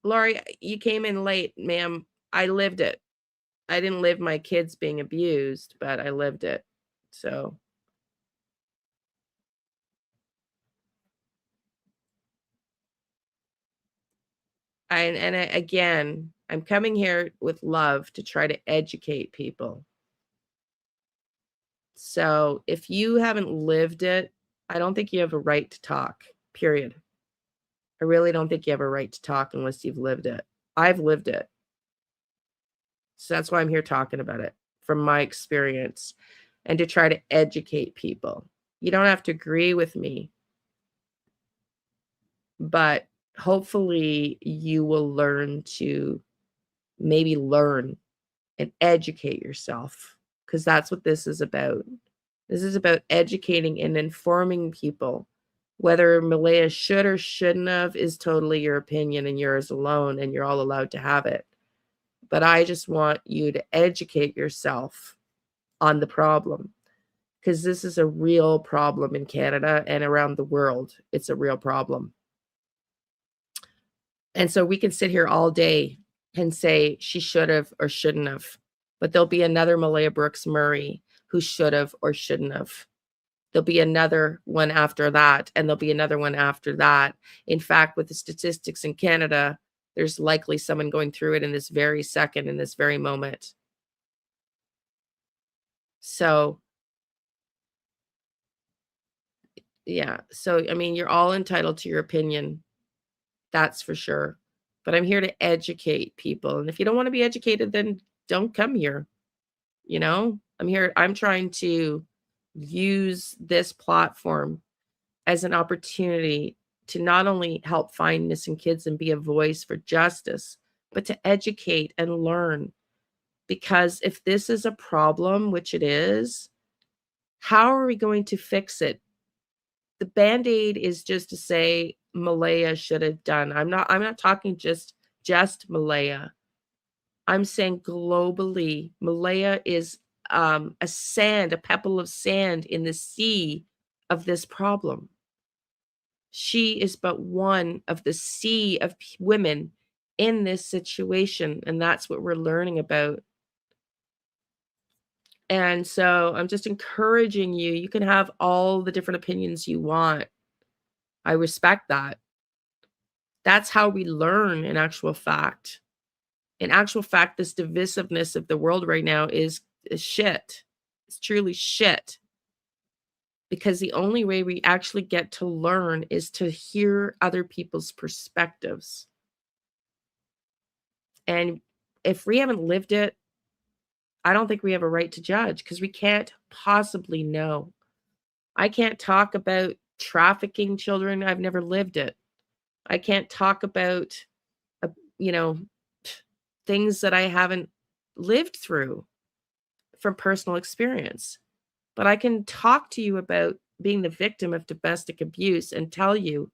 Laurie, you came in late, ma'am. I lived it. I didn't live my kids being abused, but I lived it. So. Again, I'm coming here with love to try to educate people. So if you haven't lived it, I don't think you have a right to talk, period. I really don't think you have a right to talk unless you've lived it. I've lived it. So that's why I'm here talking about it from my experience and to try to educate people. You don't have to agree with me, but hopefully you will learn to maybe learn and educate yourself, because that's what this is about. This is about educating and informing people. Whether Malehya should or shouldn't have is totally your opinion and yours alone, and you're all allowed to have it. But I just want you to educate yourself on the problem, because this is a real problem in Canada and around the world. It's a real problem. And so we can sit here all day and say she should have or shouldn't have, but there'll be another Malehya Brooks-Murray who should have or shouldn't have. There'll be another one after that, and there'll be another one after that. In fact, with the statistics in Canada, there's likely someone going through it in this very second, in this very moment. So, yeah. So, I mean, you're all entitled to your opinion. That's for sure. But I'm here to educate people. And if you don't want to be educated, then don't come here. You know, I'm trying to use this platform as an opportunity to not only help find missing kids and be a voice for justice, but to educate and learn. Because if this is a problem, which it is, how are we going to fix it? The Band-Aid is just to say Malehya should have done. I'm not talking just Malehya. I'm saying globally, Malehya is a pebble of sand in the sea of this problem. She is but one of the sea of women in this situation, and that's what we're learning about. And so I'm just encouraging you. You can have all the different opinions you want. I respect that. That's how we learn in actual fact. In actual fact, this divisiveness of the world right now is shit. It's truly shit. Because the only way we actually get to learn is to hear other people's perspectives. And if we haven't lived it, I don't think we have a right to judge because we can't possibly know. I can't talk about trafficking children. I've never lived it. I can't talk about, uh, you know, things that I haven't lived through from personal experience. But I can talk to you about being the victim of domestic abuse and tell you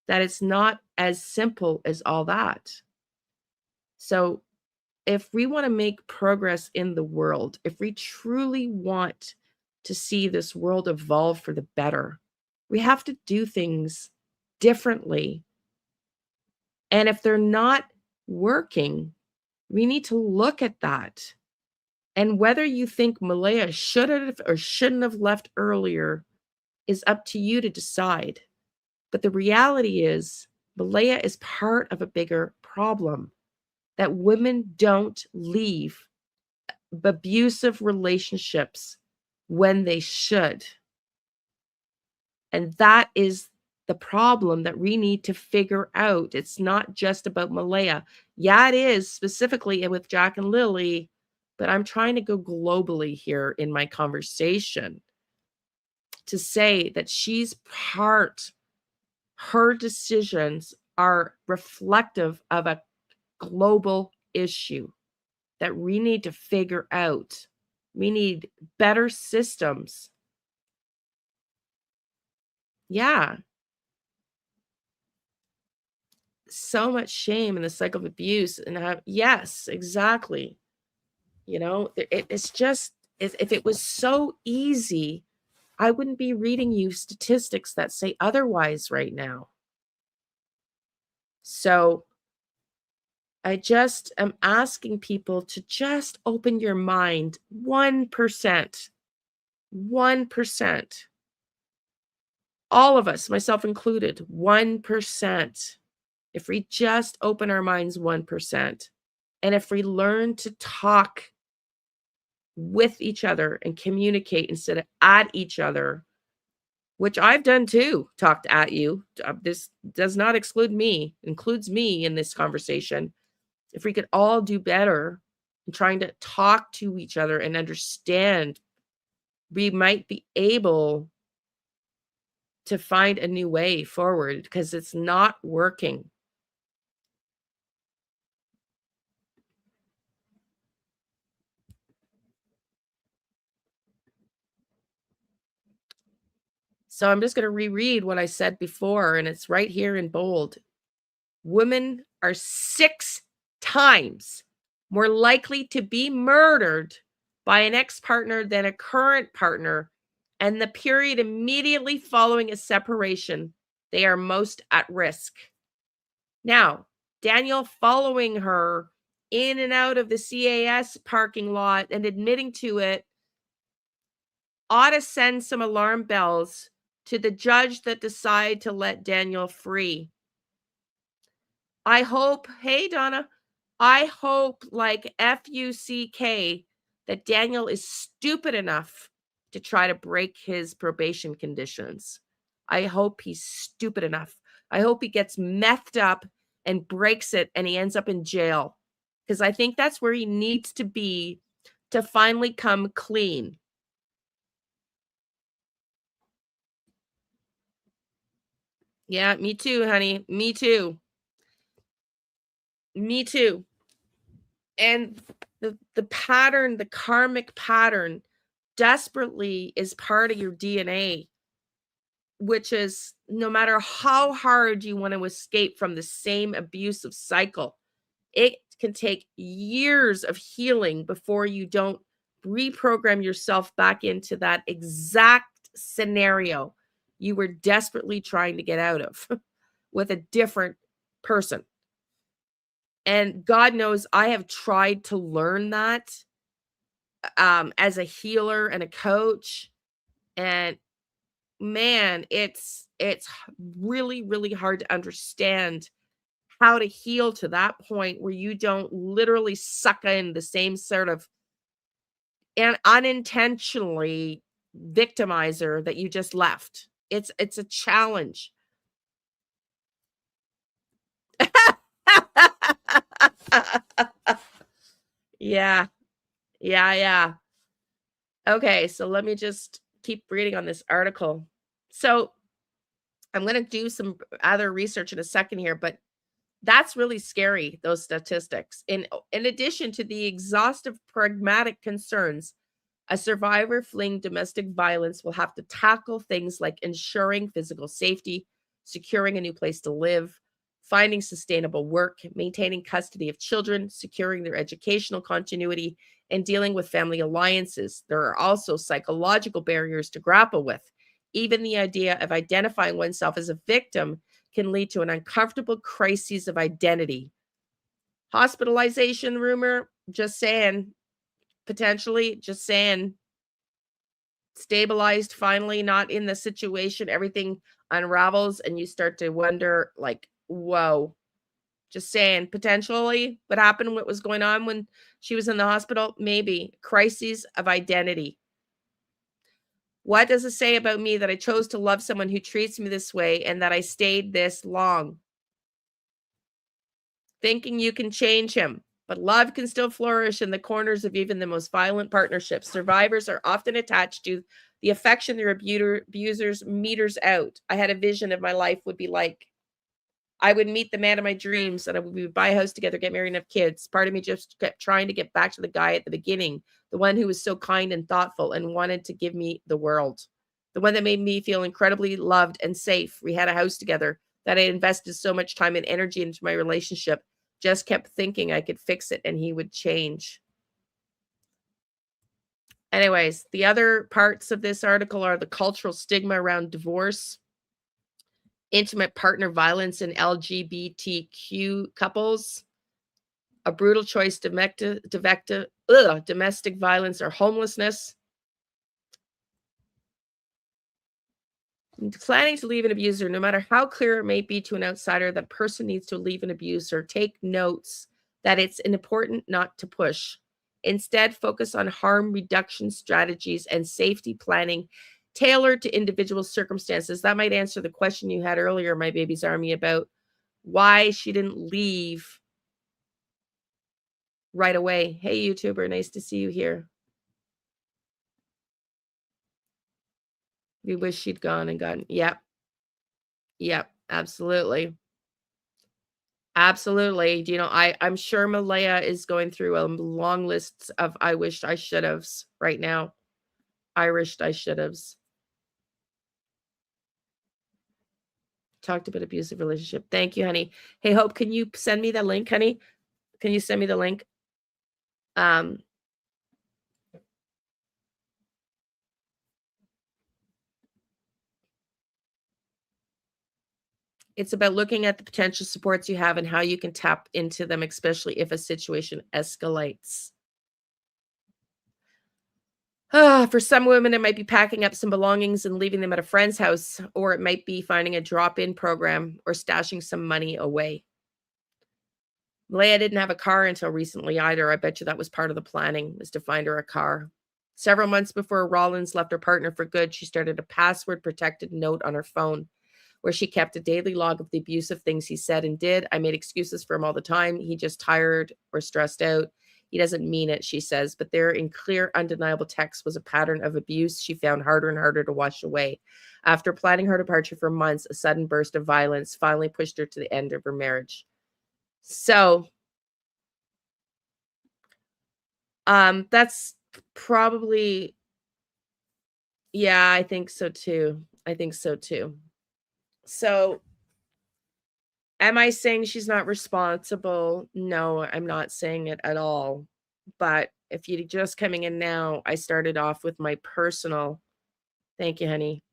that it's not as simple as all that. So if we want to make progress in the world, if we truly want to see this world evolve for the better, we have to do things differently. And if they're not working, we need to look at that. And whether you think Malehya should have or shouldn't have left earlier is up to you to decide. But the reality is, Malehya is part of a bigger problem that women don't leave abusive relationships when they should. And that is the problem that we need to figure out. It's not just about Malehya. Yeah, it is specifically with Jack and Lilly, but I'm trying to go globally here in my conversation to say that her decisions are reflective of a global issue that we need to figure out. We need better systems. Yeah. So much shame in the cycle of abuse and yes, exactly. It's just, if it was so easy, I wouldn't be reading you statistics that say otherwise right now. So I just am asking people to just open your mind 1%. 1%. All of us, myself included, 1%. If we just open our minds 1%, and if we learn to talk with each other and communicate instead of at each other, which I've done too, talked at you. This does not exclude me, includes me in this conversation. If we could all do better in trying to talk to each other and understand, we might be able to find a new way forward because it's not working. So I'm just going to reread what I said before, and it's right here in bold. Women are 6 times more likely to be murdered by an ex-partner than a current partner, and the period immediately following a separation, they are most at risk. Now, Daniel following her in and out of the CAS parking lot and admitting to it ought to send some alarm bells to the judge that decide to let Daniel free. I hope, hey Donna, I hope like FUCK that Daniel is stupid enough to try to break his probation conditions. I hope he's stupid enough. I hope he gets methed up and breaks it and he ends up in jail. Because I think that's where he needs to be to finally come clean. Yeah, me too, honey. Me too. Me too. And the pattern, the karmic pattern, desperately is part of your DNA, which is no matter how hard you want to escape from the same abusive cycle, it can take years of healing before you don't reprogram yourself back into that exact scenario you were desperately trying to get out of with a different person. And God knows I have tried to learn that as a healer and a coach. And man, it's really, really hard to understand how to heal to that point where you don't literally suck in the same sort of and unintentionally victimizer that you just left. It's a challenge. Yeah. Yeah. Okay, so let me just keep reading on this article. So I'm going to do some other research in a second here, but that's really scary, those statistics. In addition to the exhaustive pragmatic concerns, a survivor fleeing domestic violence will have to tackle things like ensuring physical safety, securing a new place to live, finding sustainable work, maintaining custody of children, securing their educational continuity, and dealing with family alliances. There are also psychological barriers to grapple with. Even the idea of identifying oneself as a victim can lead to an uncomfortable crisis of identity. Hospitalization rumor, just saying, potentially, just saying. Stabilized finally, not in the situation, everything unravels and you start to wonder like, whoa, just saying, potentially what happened, what was going on when she was in the hospital, maybe crises of identity. What does it say about me that I chose to love someone who treats me this way and that I stayed this long? Thinking you can change him, but love can still flourish in the corners of even the most violent partnerships. Survivors are often attached to the affection their abusers meters out. I had a vision of my life would be like. I would meet the man of my dreams and we would buy a house together, get married and have kids. Part of me just kept trying to get back to the guy at the beginning, the one who was so kind and thoughtful and wanted to give me the world. The one that made me feel incredibly loved and safe. We had a house together that I invested so much time and energy into my relationship. Just kept thinking I could fix it and he would change. Anyways, the other parts of this article are the cultural stigma around divorce, intimate partner violence in LGBTQ couples, a brutal choice, domestic violence or homelessness, planning to leave an abuser. No matter how clear it may be to an outsider that person needs to leave an abuser, take notes that it's important not to push. Instead, focus on harm reduction strategies and safety planning tailored to individual circumstances. That might answer the question you had earlier, my baby's army, about why she didn't leave right away. Hey, YouTuber, nice to see you here. We wish she'd gone and gotten. Yep. Absolutely. Absolutely. You know, I'm sure Malehya is going through a long list of I wished I should have's right now. I wished I should have's. Talked about abusive relationship. Thank you, honey. Hey, Hope, can you send me the link, honey? Can you send me the link? It's about looking at the potential supports you have and how you can tap into them, especially if a situation escalates. For some women, it might be packing up some belongings and leaving them at a friend's house, or it might be finding a drop-in program or stashing some money away. Malehya didn't have a car until recently either. I bet you that was part of the planning, was to find her a car. Several months before Rollins left her partner for good, she started a password-protected note on her phone where she kept a daily log of the abusive things he said and did. I made excuses for him all the time. He just tired or stressed out. He doesn't mean it, she says, but there in clear, undeniable text was a pattern of abuse she found harder and harder to wash away. After planning her departure for months, a sudden burst of violence finally pushed her to the end of her marriage. So, that's probably, yeah, I think so too. I think so too. So, am I saying she's not responsible? No, I'm not saying it at all. But if you're just coming in now, I started off with my personal, thank you, honey,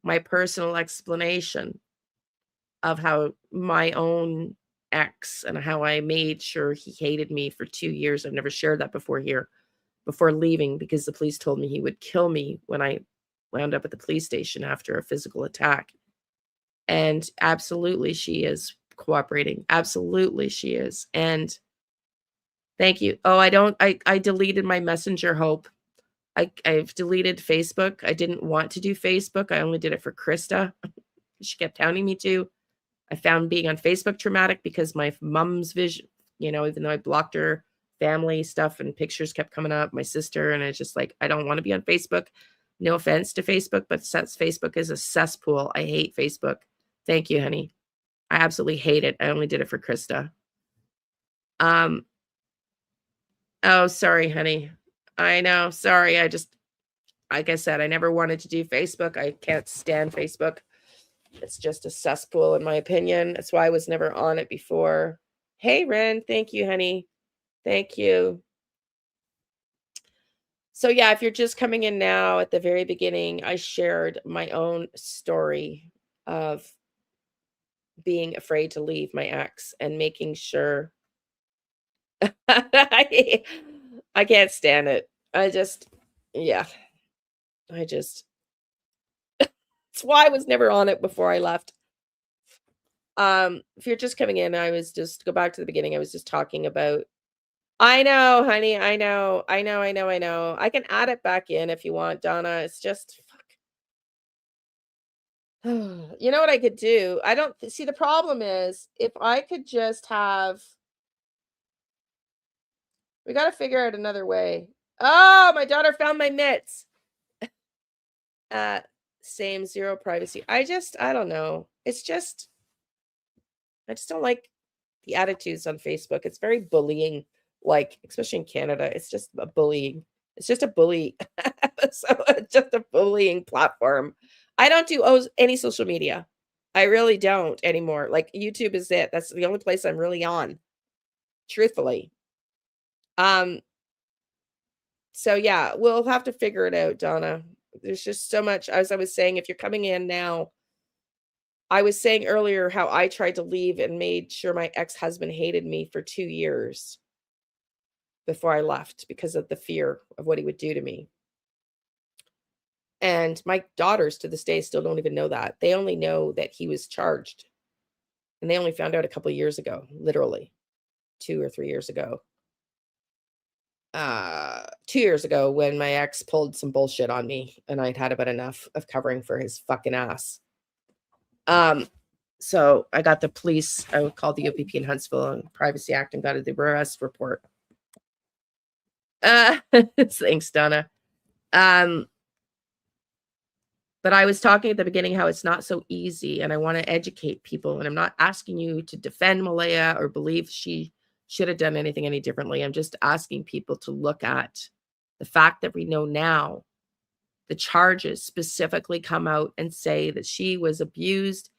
my personal explanation of how my own ex and how I made sure he hated me for 2 years. I've never shared that before here, before leaving, because the police told me he would kill me when I wound up at the police station after a physical attack. And absolutely, she is cooperating. Absolutely, she is. And thank you. Oh, I deleted my Messenger, Hope. I've deleted Facebook. I didn't want to do Facebook. I only did it for Krista. She kept hounding me to. I found being on Facebook traumatic because my mom's vision, even though I blocked her family stuff and pictures kept coming up, my sister, and it's just like, I don't want to be on Facebook. No offense to Facebook, but since Facebook is a cesspool, I hate Facebook. Thank you, honey. I absolutely hate it. I only did it for Krista. Oh, sorry, honey. I know. Sorry. Like I said, I never wanted to do Facebook. I can't stand Facebook. It's just a cesspool, in my opinion. That's why I was never on it before. Hey, Ren. Thank you, honey. Thank you. So, yeah, if you're just coming in now, at the very beginning, I shared my own story of being afraid to leave my ex and making sure. I can't stand it. Yeah, that's why I was never on it before I left. If you're just coming in, go back to the beginning. I was just talking about, I know, honey. I know. I can add it back in if you want, Donna. It's just, fuck. You know what I could do? I don't see, the problem is if I could just have, we got to figure out another way. Oh, my daughter found my mitts. Same, zero privacy. I don't know. I just don't like the attitudes on Facebook. It's very bullying, like, especially in Canada. It's just a bullying. It's just a bully. So it's just a bullying platform. I don't do any social media. I really don't anymore. Like, YouTube is it. That's the only place I'm really on, truthfully. So yeah, we'll have to figure it out, Donna. There's just so much. As I was saying, if you're coming in now, I was saying earlier how I tried to leave and made sure my ex-husband hated me for 2 years before I left because of the fear of what he would do to me. And my daughters to this day still don't even know that. They only know that he was charged. And they only found out a couple of years ago, literally 2 or 3 years ago. 2 years ago when my ex pulled some bullshit on me and I'd had about enough of covering for his fucking ass. So I got the police, I called the OPP in Huntsville and Privacy Act and got the arrest report. Thanks, Donna. But I was talking at the beginning how it's not so easy, and I want to educate people, and I'm not asking you to defend Malehya or believe she should have done anything any differently. I'm just asking people to look at the fact that we know now the charges specifically come out and say that she was abused,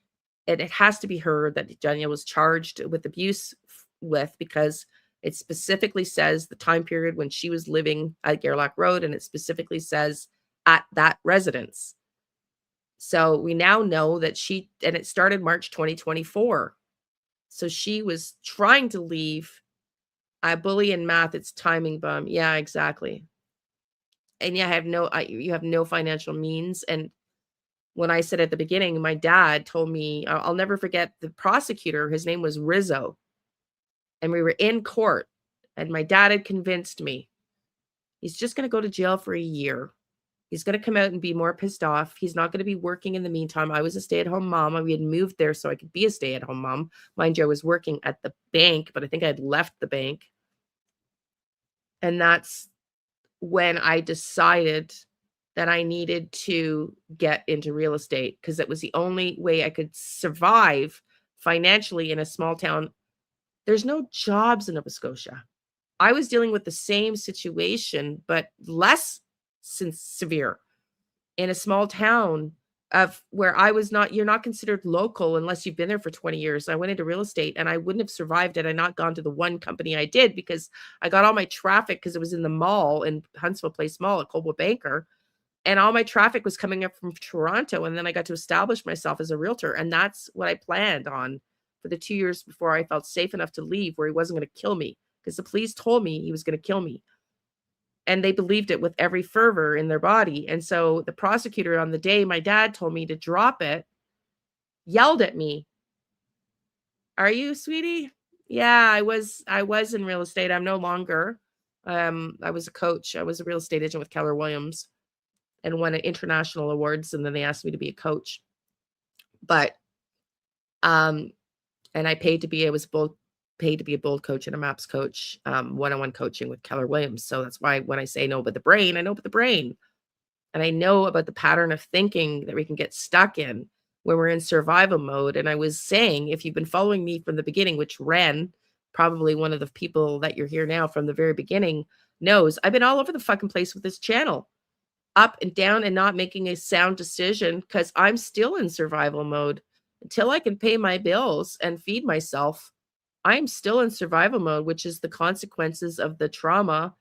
and it has to be her that Danielle was charged with abuse with, because it specifically says the time period when she was living at Gerlach Road, and it specifically says at that residence. So we now know that and it started March 2024. So she was trying to leave. I bully in math, it's timing bum. Yeah, exactly. and you have no financial means. And when I said at the beginning, my dad told me, I'll never forget the prosecutor, his name was Rizzo, and we were in court, and my dad had convinced me, he's just going to go to jail for a year. He's going to come out and be more pissed off. He's not going to be working in the meantime. I was a stay-at-home mom, and we had moved there so I could be a stay-at-home mom. Mind you, I was working at the bank, but I think I had left the bank. And that's when I decided that I needed to get into real estate, because it was the only way I could survive financially in a small town. There's no jobs in Nova Scotia. I was dealing with the same situation, but less severe in a small town of where you're not considered local unless you've been there for 20 years. I went into real estate, and I wouldn't have survived had I not gone to the one company I did, because I got all my traffic, because it was in the mall in Huntsville Place Mall at Coldwell Banker. And all my traffic was coming up from Toronto. And then I got to establish myself as a realtor. And that's what I planned on for the 2 years before I felt safe enough to leave, where he wasn't going to kill me, because the police told me he was going to kill me. And they believed it with every fervor in their body. And so the prosecutor, on the day my dad told me to drop it, yelled at me. Are you, sweetie? Yeah, I was in real estate. I'm no longer. I was a coach. I was a real estate agent with Keller Williams, and won international awards. And then they asked me to be a coach. But, and I was both paid to be a bold coach and a MAPS coach, one-on-one coaching with Keller Williams. So that's why when I say know about the brain, I know about the brain. And I know about the pattern of thinking that we can get stuck in when we're in survival mode. And I was saying, if you've been following me from the beginning, which Ren, probably one of the people that you're here now from the very beginning, knows, I've been all over the fucking place with this channel, up and down, and not making a sound decision, because I'm still in survival mode. Until I can pay my bills and feed myself, I'm still in survival mode, which is the consequences of the trauma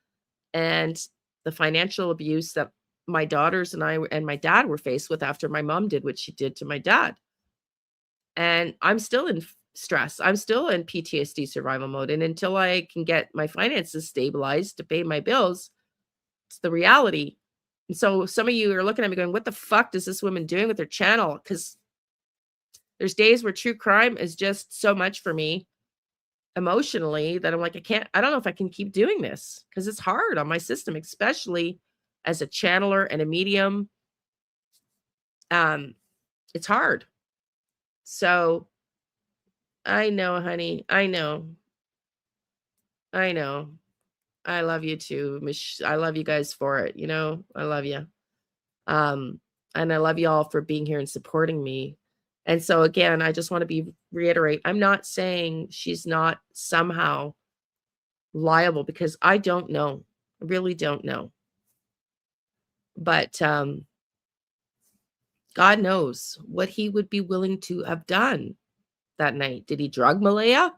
and the financial abuse that my daughters and I and my dad were faced with after my mom did what she did to my dad. And I'm still in stress. I'm still in PTSD survival mode. And until I can get my finances stabilized to pay my bills, it's the reality. And so some of you are looking at me going, what the fuck is this woman doing with her channel? Because there's days where true crime is just so much for me emotionally that I'm like, I don't know if I can keep doing this, because it's hard on my system, especially as a channeler and a medium. It's hard. So I know, honey. I know. I love you too. I love you guys for it. I love you. And I love you all for being here and supporting me. And so again, I just want to reiterate, I'm not saying she's not somehow liable, because I don't know. I really don't know. But God knows what he would be willing to have done that night. Did he drug Malehya?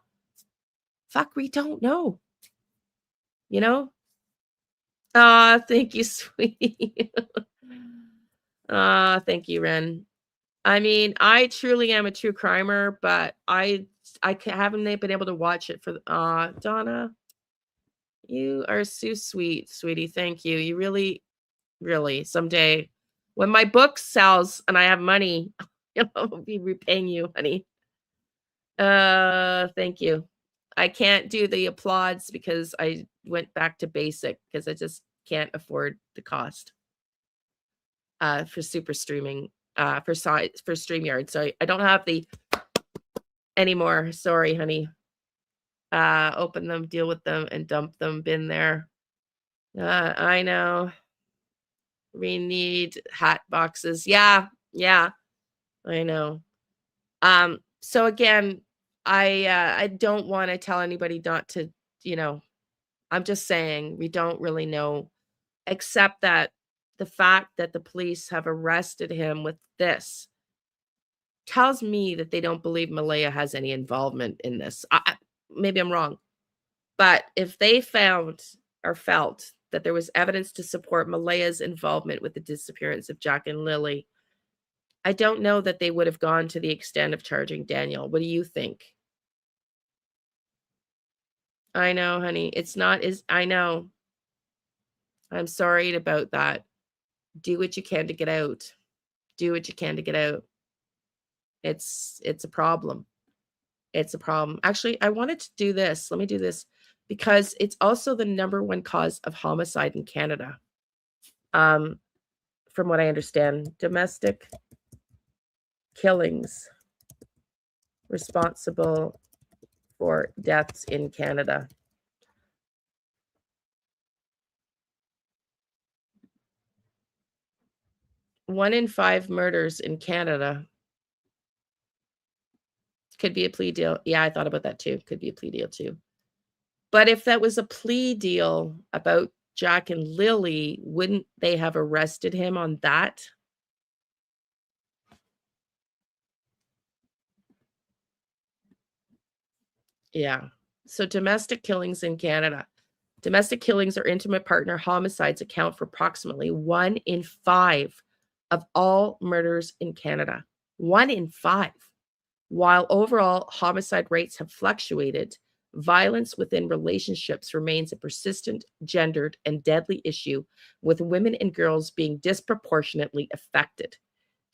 Fuck, we don't know. Thank you, sweetie. Thank you, Ren. I mean, I truly am a true crimer, but I haven't been able to watch it for Donna. You are so sweet, sweetie. Thank you. You really, really, someday when my book sells and I have money, I'll be repaying you, honey. Thank you. I can't do the applauds because I went back to basic, because I just can't afford the cost for super streaming, for StreamYard. So I don't have the anymore. Sorry, honey. Open them, deal with them, and dump them. Been there. I know. We need hat boxes. Yeah, I know. So again, I don't want to tell anybody not to, I'm just saying we don't really know, except that the fact that the police have arrested him with this tells me that they don't believe Malehya has any involvement in this. Maybe I'm wrong, but if they found or felt that there was evidence to support Malehya's involvement with the disappearance of Jack and Lilly, I don't know that they would have gone to the extent of charging Daniel. What do you think? I know, honey. It's not I know. I'm sorry about that. Do what you can to get out. Do what you can to get out. It's a problem. It's a problem. Actually, I wanted to do this. Let me do this because it's also the number one cause of homicide in Canada. From what I understand, domestic killings responsible for deaths in Canada. One in 5 murders in Canada could be a plea deal. Yeah, I thought about that too. Could be a plea deal too. But if that was a plea deal about Jack and Lilly, wouldn't they have arrested him on that? Yeah. So domestic killings in Canada. Domestic killings or intimate partner homicides account for approximately 1 in 5 of all murders in Canada. 1 in 5. While overall homicide rates have fluctuated, violence within relationships remains a persistent, gendered, and deadly issue, with women and girls being disproportionately affected.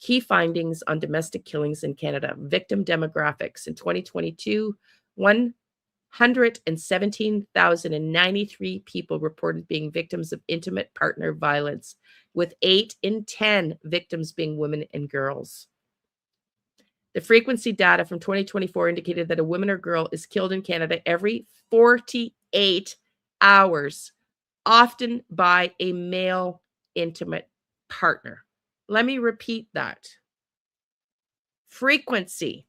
Key findings on domestic killings in Canada. Victim demographics. In 2022, 117,093 people reported being victims of intimate partner violence, with 8 in 10 victims being women and girls. The frequency data from 2024 indicated that a woman or girl is killed in Canada every 48 hours, often by a male intimate partner. Let me repeat that. Frequency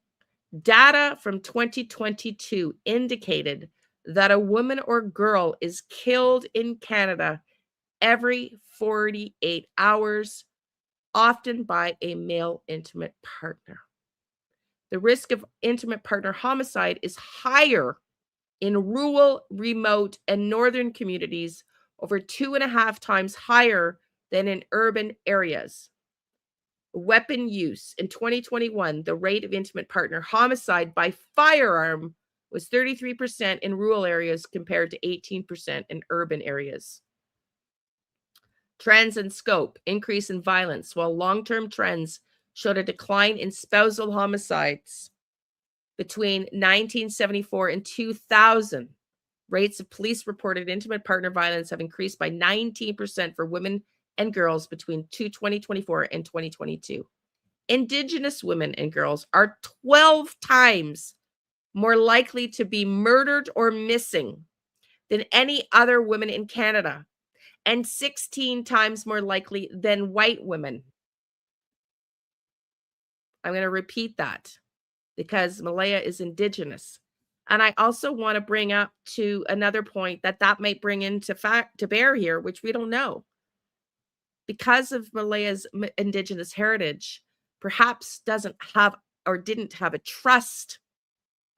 data from 2022 indicated that a woman or girl is killed in Canada every 48 hours, often by a male intimate partner. The risk of intimate partner homicide is higher in rural, remote, and northern communities, over 2.5 times higher than in urban areas. Weapon use. In 2021, the rate of intimate partner homicide by firearm was 33% in rural areas compared to 18% in urban areas. Trends and scope. Increase in violence. While long-term trends showed a decline in spousal homicides between 1974 and 2000, rates of police-reported intimate partner violence have increased by 19% for women and girls between 2024 and 2022. Indigenous women and girls are 12 times more likely to be murdered or missing than any other women in Canada, and 16 times more likely than white women. I'm going to repeat that because Malehya is Indigenous. And I also want to bring up to another point that might bring into fact to bear here, which we don't know. Because of Malehya's Indigenous heritage, perhaps doesn't have or didn't have a trust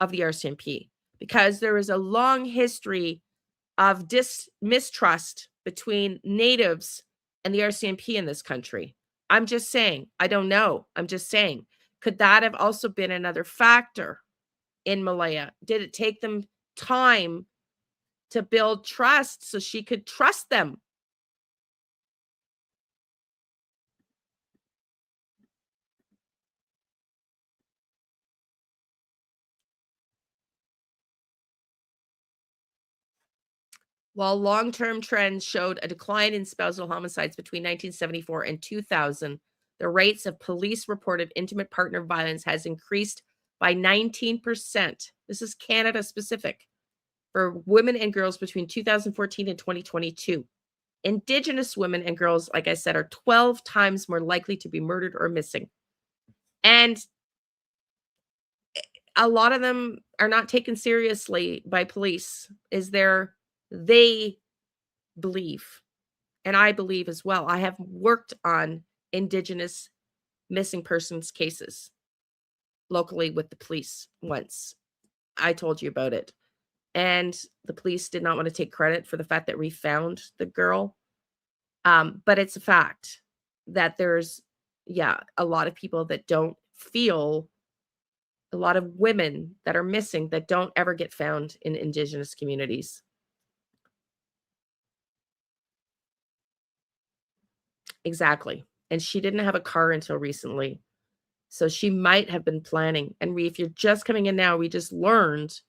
of the RCMP, because there is a long history of mistrust between Natives and the RCMP in this country. I'm just saying, I don't know. I'm just saying, could that have also been another factor in Malehya? Did it take them time to build trust so she could trust them? While long-term trends showed a decline in spousal homicides between 1974 and 2000, the rates of police-reported intimate partner violence has increased by 19%. This is Canada specific for women and girls between 2014 and 2022. Indigenous women and girls, like I said, are 12 times more likely to be murdered or missing. And a lot of them are not taken seriously by police. They believe, and I believe as well. I have worked on Indigenous missing persons cases locally with the police once. I told you about it. And the police did not want to take credit for the fact that we found the girl. But it's a fact that there's, a lot of people that don't feel, a lot of women that are missing that don't ever get found in Indigenous communities. Exactly. And she didn't have a car until recently. So she might have been planning. And if you're just coming in now, we just learned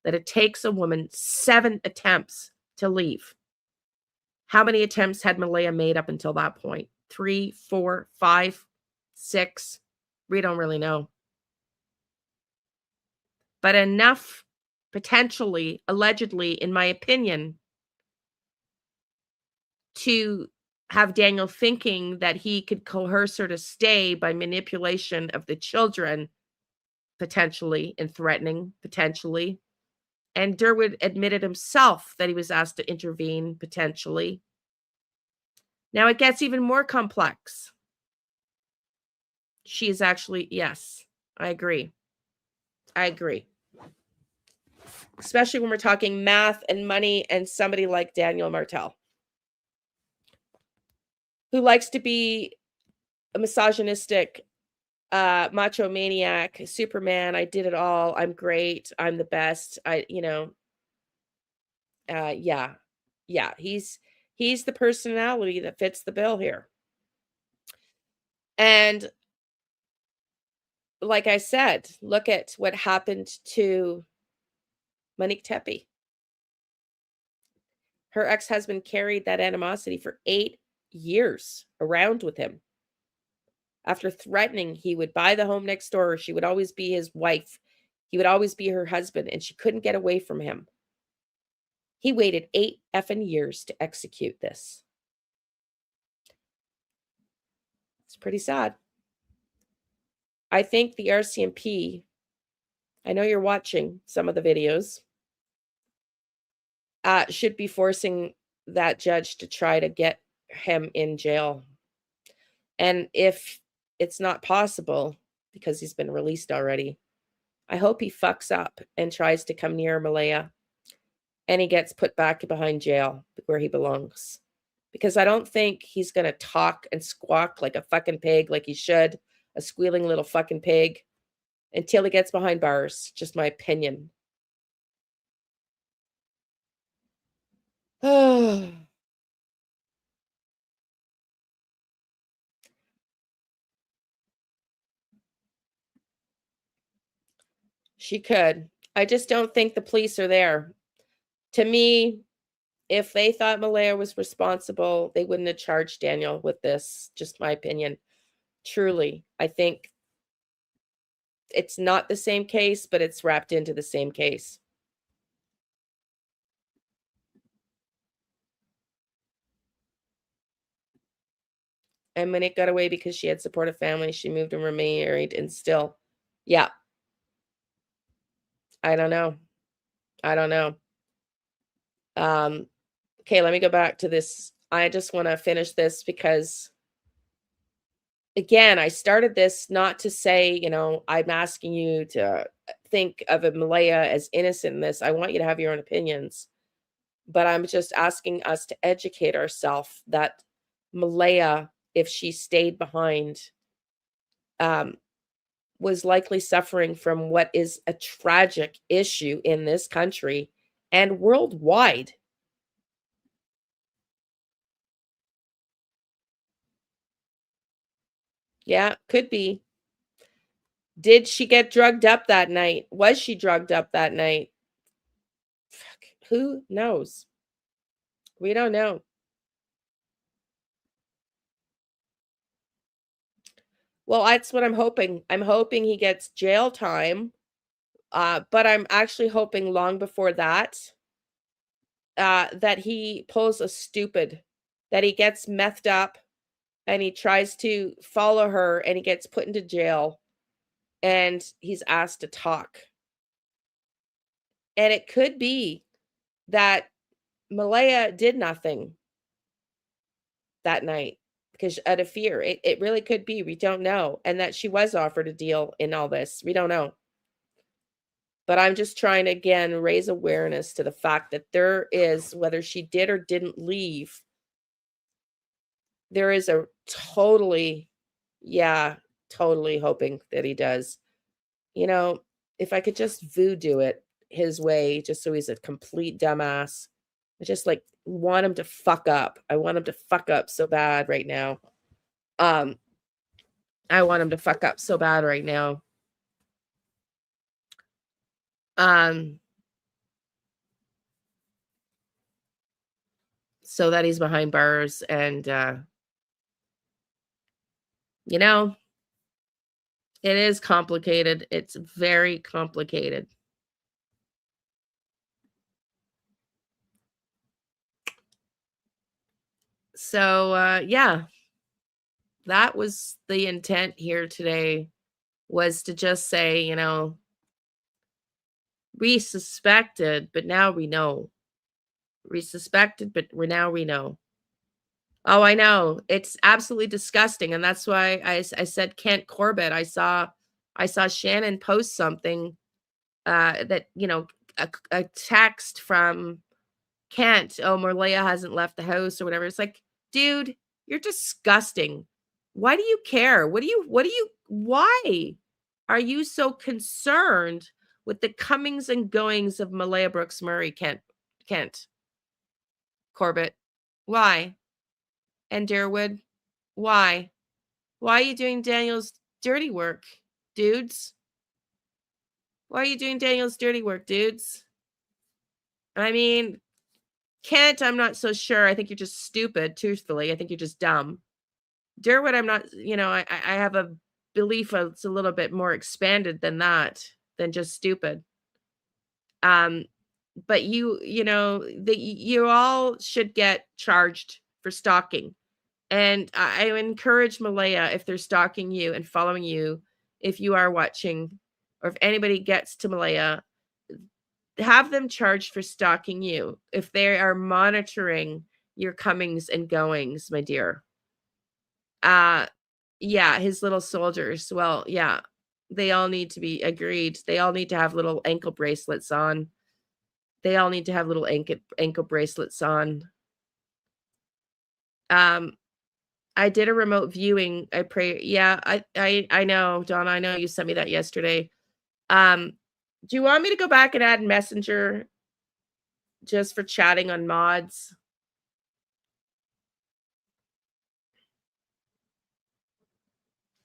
that it takes a woman 7 attempts to leave. How many attempts had Malehya made up until that point? 3, 4, 5, 6? We don't really know. But enough, potentially, allegedly, in my opinion, to have Daniel thinking that he could coerce her to stay by manipulation of the children, potentially, and threatening, potentially. And Durwood admitted himself that he was asked to intervene, potentially. Now it gets even more complex. She is actually, yes, I agree. I agree. Especially when we're talking math and money and somebody like Daniel Martell, who likes to be a misogynistic, macho maniac, Superman. I did it all. I'm great. I'm the best. Yeah. He's the personality that fits the bill here. And like I said, look at what happened to Monique Tepe. Her ex-husband carried that animosity for 8 years around with him. After threatening he would buy the home next door, she would always be his wife. He would always be her husband, and she couldn't get away from him. He waited 8 effing years to execute this. It's pretty sad. I think the RCMP, I know you're watching some of the videos, should be forcing that judge to try to get him in jail. And if it's not possible, because he's been released already, I hope he fucks up and tries to come near Malehya and he gets put back behind jail where he belongs. Because I don't think he's going to talk and squawk like a fucking pig like he should, a squealing little fucking pig, until he gets behind bars. Just my opinion. Oh. She could. I just don't think the police are there. To me, if they thought Malehya was responsible, they wouldn't have charged Daniel with this. Just my opinion. Truly, I think it's not the same case, but it's wrapped into the same case. And Monique got away because she had supportive family. She moved and remained married, and still, yeah. I don't know. Okay, let me go back to this. I just want to finish this because, again, I started this not to say, I'm asking you to think of a Malehya as innocent in this. I want you to have your own opinions. But I'm just asking us to educate ourselves that Malehya, if she stayed behind, was likely suffering from what is a tragic issue in this country and worldwide. Yeah, could be. Did she get drugged up that night? Was she drugged up that night? Fuck, who knows? We don't know. Well, that's what I'm hoping. I'm hoping he gets jail time. But I'm actually hoping long before that, that he pulls a stupid, that he gets methed up and he tries to follow her and he gets put into jail and he's asked to talk. And it could be that Malehya did nothing that night because out of fear. It really could be. We don't know. And that she was offered a deal in all this. We don't know. But I'm just trying to, again, raise awareness to the fact that there is, whether she did or didn't leave, there is a totally hoping that he does. If I could just voodoo it his way, just so he's a complete dumbass. I just want him to fuck up. I want him to fuck up so bad right now. I want him to fuck up so bad right now. So that he's behind bars, and you know, it is complicated. It's very complicated. So yeah, that was the intent here today, was to just say, you know, we suspected, but now we know. We suspected, but now we know. Oh, I know. It's absolutely disgusting, and that's why I said Kent Corbett. I saw Shannon post something that, you know, a text from Kent. Oh, Malehya hasn't left the house or whatever. It's like, dude, you're disgusting. Why do you care? Why are you so concerned with the comings and goings of Malehya Brooks-Murray, Kent Corbett? Why? And Deerwood, why? Why are you doing Daniel's dirty work, dudes? Why are you doing Daniel's dirty work, dudes? I mean, Kent, I'm not so sure. I think you're just stupid, truthfully. I think you're just dumb. Deerwood, I'm not, you know, I have a belief it's a little bit more expanded than that, than just stupid. But you know, you all should get charged for stalking. And I encourage Malehya, if they're stalking you and following you, if you are watching, or if anybody gets to Malehya, have them charged for stalking you if they are monitoring your comings and goings, my dear. Yeah, his little soldiers. Well, yeah, they all need to be agreed. They all need to have little ankle bracelets on. They all need to have little ankle bracelets on. I did a remote viewing. I pray. Yeah, I know, Donna. I know you sent me that yesterday. Do you want me to go back and add Messenger just for chatting on mods?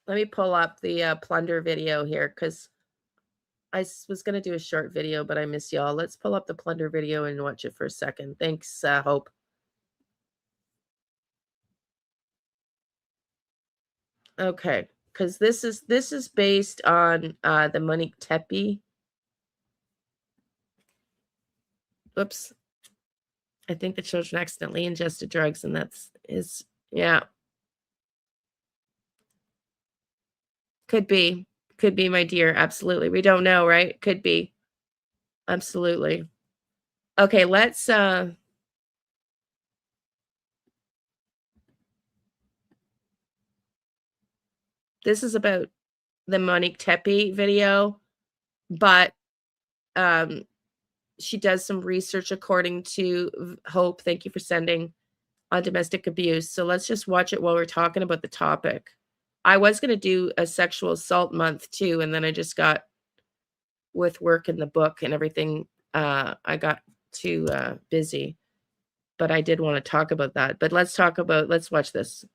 Let me pull up the plunder video here, because I was going to do a short video, but I miss y'all. Let's pull up the plunder video and watch it for a second. Thanks, Hope. Okay, because this is based on the Monique Tepe. Oops. I think the children accidentally ingested drugs, and yeah. Could be, my dear. Absolutely. We don't know, right? Could be. Absolutely. Okay, let's this is about the Monique Tepe video, but she does some research, according to Hope. Thank you for sending, on domestic abuse. So let's just watch it while we're talking about the topic. I was going to do a sexual assault month too, and then I just got, with work and the book and everything, I got too busy. But I did want to talk about that. But let's watch this.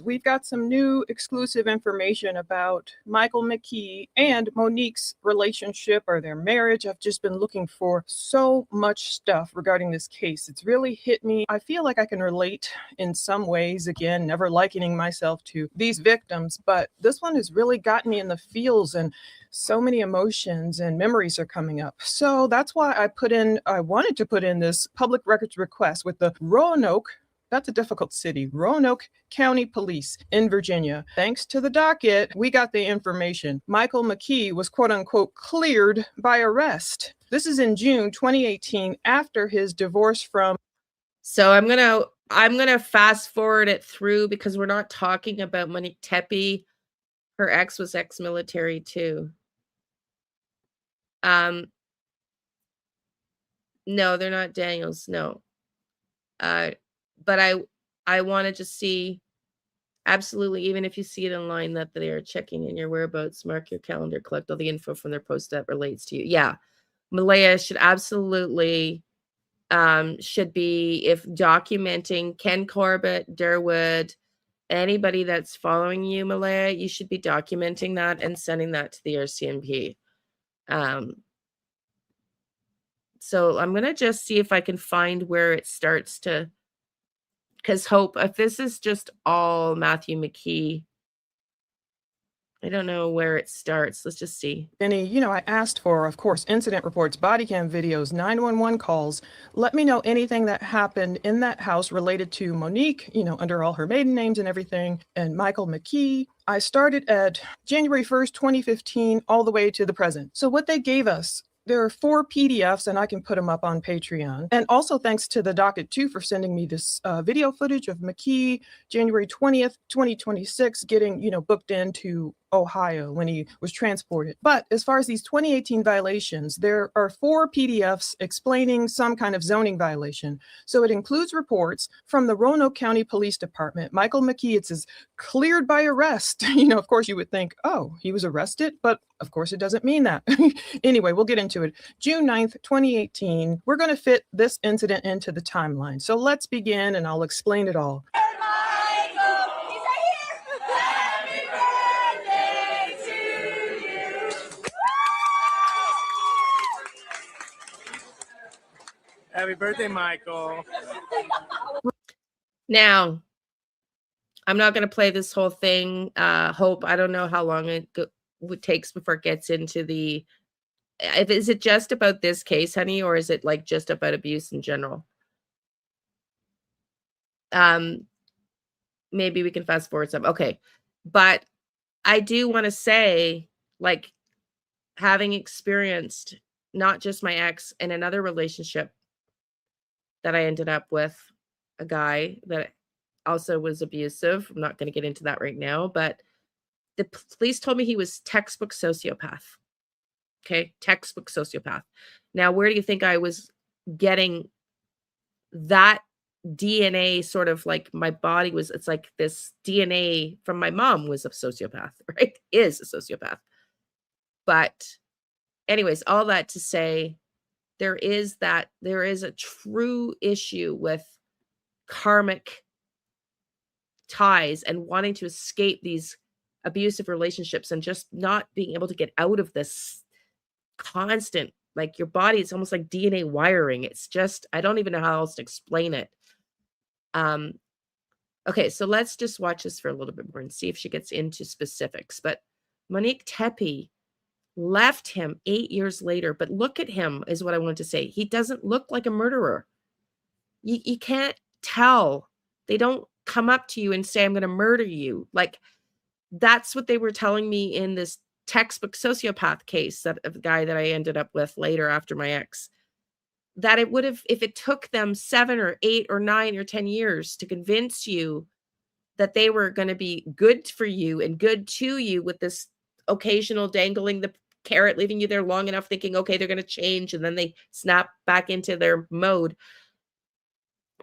We've got some new exclusive information about Michael McKee and Monique's relationship or their marriage. I've just been looking for so much stuff regarding this case. It's really hit me. I feel like I can relate in some ways, again, never likening myself to these victims, but this one has really gotten me in the feels, and so many emotions and memories are coming up. So that's why I wanted to put in this public records request with the Roanoke, that's a difficult city, Roanoke County Police in Virginia. Thanks to the docket, we got the information. Michael McKee was quote unquote cleared by arrest. This is in June 2018, after his divorce from.
So I'm gonna fast forward it through, because we're not talking about Monique Tepe. Her ex was ex-military too. No, they're not Daniels. No. But I want to just see, absolutely, even if you see it online that they are checking in your whereabouts, mark your calendar, collect all the info from their post that relates to you. Yeah, Malehya should absolutely should be, if documenting Ken Corbett, Durwood, anybody that's following you, Malehya, you should be documenting that and sending that to the RCMP. So I'm going to just see if I can find where it starts to, because Hope, if this is just all Matthew McKee, I don't know where it starts. Let's just see.
Any, I asked for, of course, incident reports, body cam videos, 911 calls. Let me know anything that happened in that house related to Monique, under all her maiden names and everything, and Michael McKee. I started at January 1st, 2015, all the way to the present. So what they gave us, there are 4 PDFs, and I can put them up on Patreon. And also thanks to the docket, too, for sending me this video footage of McKee, January 20th, 2026, getting, booked into Ohio when he was transported. But as far as these 2018 violations, there are 4 PDFs explaining some kind of zoning violation. So it includes reports from the Roanoke County Police Department. Michael McKee, it says, cleared by arrest. Of course, you would think, oh, he was arrested, but of course it doesn't mean that. Anyway, we'll get into it. June 9th, 2018, we're going to fit this incident into the timeline. So let's begin and I'll explain it all.
Happy birthday, Michael.
Now, I'm not going to play this whole thing. Hope, I don't know how long it takes before it gets into the... Is it just about this case, honey, or is it like just about abuse in general? Maybe we can fast forward some. Okay. But I do want to say, like, having experienced not just my ex in another relationship that I ended up with, a guy that also was abusive. I'm not going to get into that right now, but the police told me he was textbook sociopath. Okay, textbook sociopath. Now, where do you think I was getting that DNA? Sort of like my body was, it's like this DNA from my mom was a sociopath, right? Is a sociopath. But anyways, all that to say, there is a true issue with karmic ties and wanting to escape these abusive relationships and just not being able to get out of this constant, like, your body is almost like DNA wiring. It's just, I don't even know how else to explain it. Okay, so let's just watch this for a little bit more and see if she gets into specifics. But Monique Tepe left him 8 years later, but look at him is what I wanted to say. He doesn't look like a murderer. You can't tell. They don't come up to you and say, I'm going to murder you. Like, that's what they were telling me in this textbook sociopath case that of the guy that I ended up with later after my ex, that it would have, if it took them 7 or 8 or 9 or 10 years to convince you that they were going to be good for you and good to you with this occasional dangling the carrot, leaving you there long enough thinking, okay, they're going to change, and then they snap back into their mode.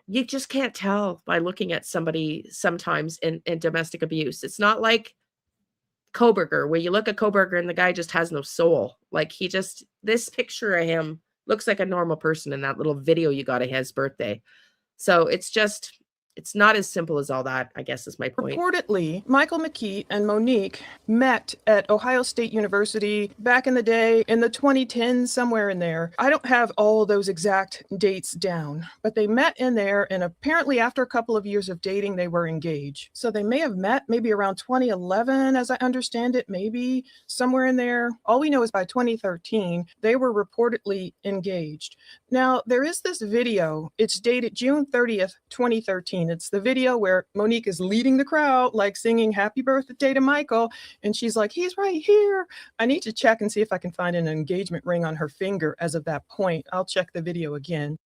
You just can't tell by looking at somebody sometimes in domestic abuse. It's not like Koberger, where you look at Koberger and the guy just has no soul. Like, this picture of him looks like a normal person in that little video you got of his birthday. So it's not as simple as all that, I guess, is my point.
Reportedly, Michael McKee and Monique met at Ohio State University back in the day, in the 2010s, somewhere in there. I don't have all those exact dates down, but they met in there, and apparently after a couple of years of dating, they were engaged. So they may have met maybe around 2011, as I understand it, maybe somewhere in there. All we know is by 2013, they were reportedly engaged. Now, there is this video. It's dated June 30th, 2013. It's the video where Monique is leading the crowd, like singing happy birthday to Michael. And she's like, he's right here. I need to check and see if I can find an engagement ring on her finger as of that point. I'll check the video again.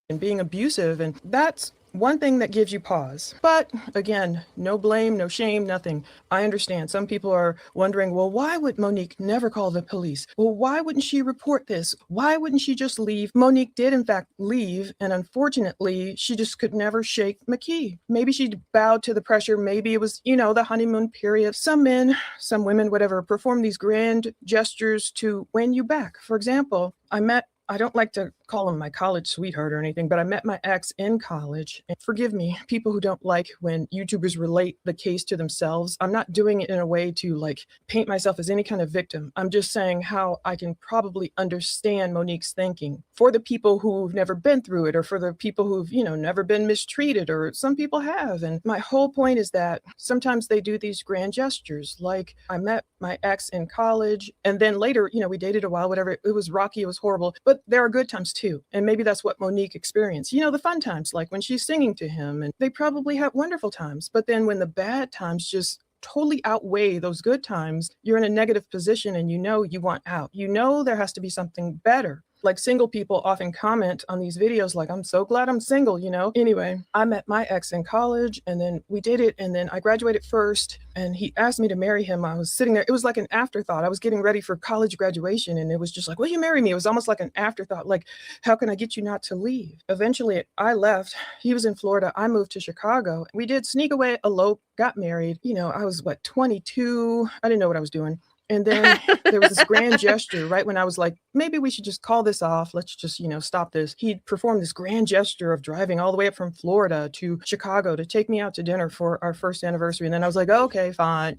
And being abusive, and that's one thing that gives you pause. But again, no blame, no shame, nothing. I understand some people are wondering, well, why would Monique never call the police? Well, why wouldn't she report this? Why wouldn't she just leave? Monique did, in fact, leave. And unfortunately, she just could never shake McKee. Maybe she bowed to the pressure. Maybe it was, the honeymoon period. Some men, some women, whatever, perform these grand gestures to win you back. For example, I met I don't like to call him my college sweetheart or anything, but I met my ex in college. And forgive me, people who don't like when YouTubers relate the case to themselves. I'm not doing it in a way to like paint myself as any kind of victim. I'm just saying how I can probably understand Monique's thinking for the people who've never been through it, or for the people who've, never been mistreated, or some people have. And my whole point is that sometimes they do these grand gestures. Like, I met my ex in college, and then later, we dated a while, whatever. It was rocky, it was horrible, but there are good times too. And maybe that's what Monique experienced. The fun times, like when she's singing to him, and they probably have wonderful times. But then when the bad times just totally outweigh those good times, you're in a negative position, and you want out. There has to be something better. Like, single people often comment on these videos like, I'm so glad I'm single, Anyway, I met my ex in college, and then we dated, and then I graduated first, and he asked me to marry him. I was sitting there. It was like an afterthought. I was getting ready for college graduation, and it was just like, will you marry me? It was almost like an afterthought. Like, how can I get you not to leave? Eventually, I left. He was in Florida. I moved to Chicago. We did sneak away, elope, got married. I was 22. I didn't know what I was doing. And then there was this grand gesture right when I was like, maybe we should just call this off. Let's just, stop this. He performed this grand gesture of driving all the way up from Florida to Chicago to take me out to dinner for our first anniversary. And then I was like, okay, fine.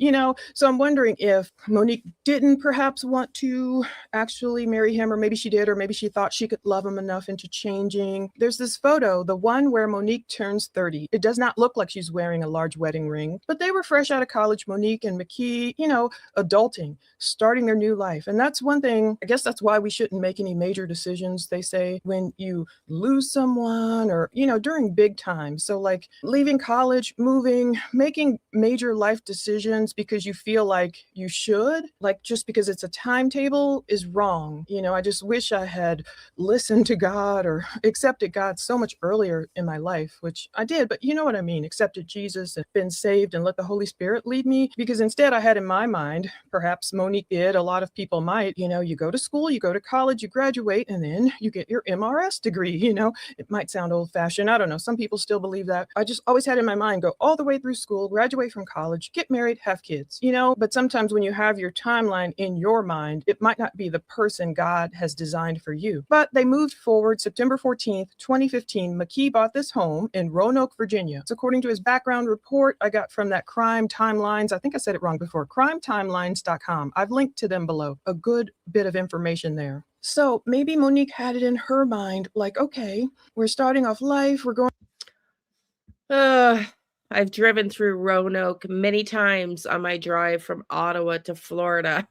So I'm wondering if Monique didn't perhaps want to actually marry him, or maybe she did, or maybe she thought she could love him enough into changing. There's this photo, the one where Monique turns 30. It does not look like she's wearing a large wedding ring, but they were fresh out of college, Monique and McKee, adulting, starting their new life. And that's one thing. I guess that's why we shouldn't make any major decisions, they say, when you lose someone, or, during big times. So like leaving college, moving, making major life decisions because you feel like you should, like just because it's a timetable, is wrong. I just wish I had listened to God or accepted God so much earlier in my life, which I did, but you know what I mean, accepted Jesus and been saved and let the Holy Spirit lead me. Because instead I had in my mind, perhaps Monique did, a lot of people might, you go to school, you go to college, you graduate, and then you get your MRS degree. It might sound old fashioned. I don't know. Some people still believe that. I just always had in my mind, go all the way through school, graduate from college, get married, have kids, but sometimes when you have your timeline in your mind, it might not be the person God has designed for you. But they moved forward. September 14th, 2015, McKee bought this home in Roanoke, Virginia. It's according to his background report I got from that Crime Timelines. I think I said it wrong before. CrimeTimelines.com. I've linked to them below. A good bit of information there. So maybe Monique had it in her mind, like, okay, we're starting off life. We're going.
I've driven through Roanoke many times on my drive from Ottawa to Florida.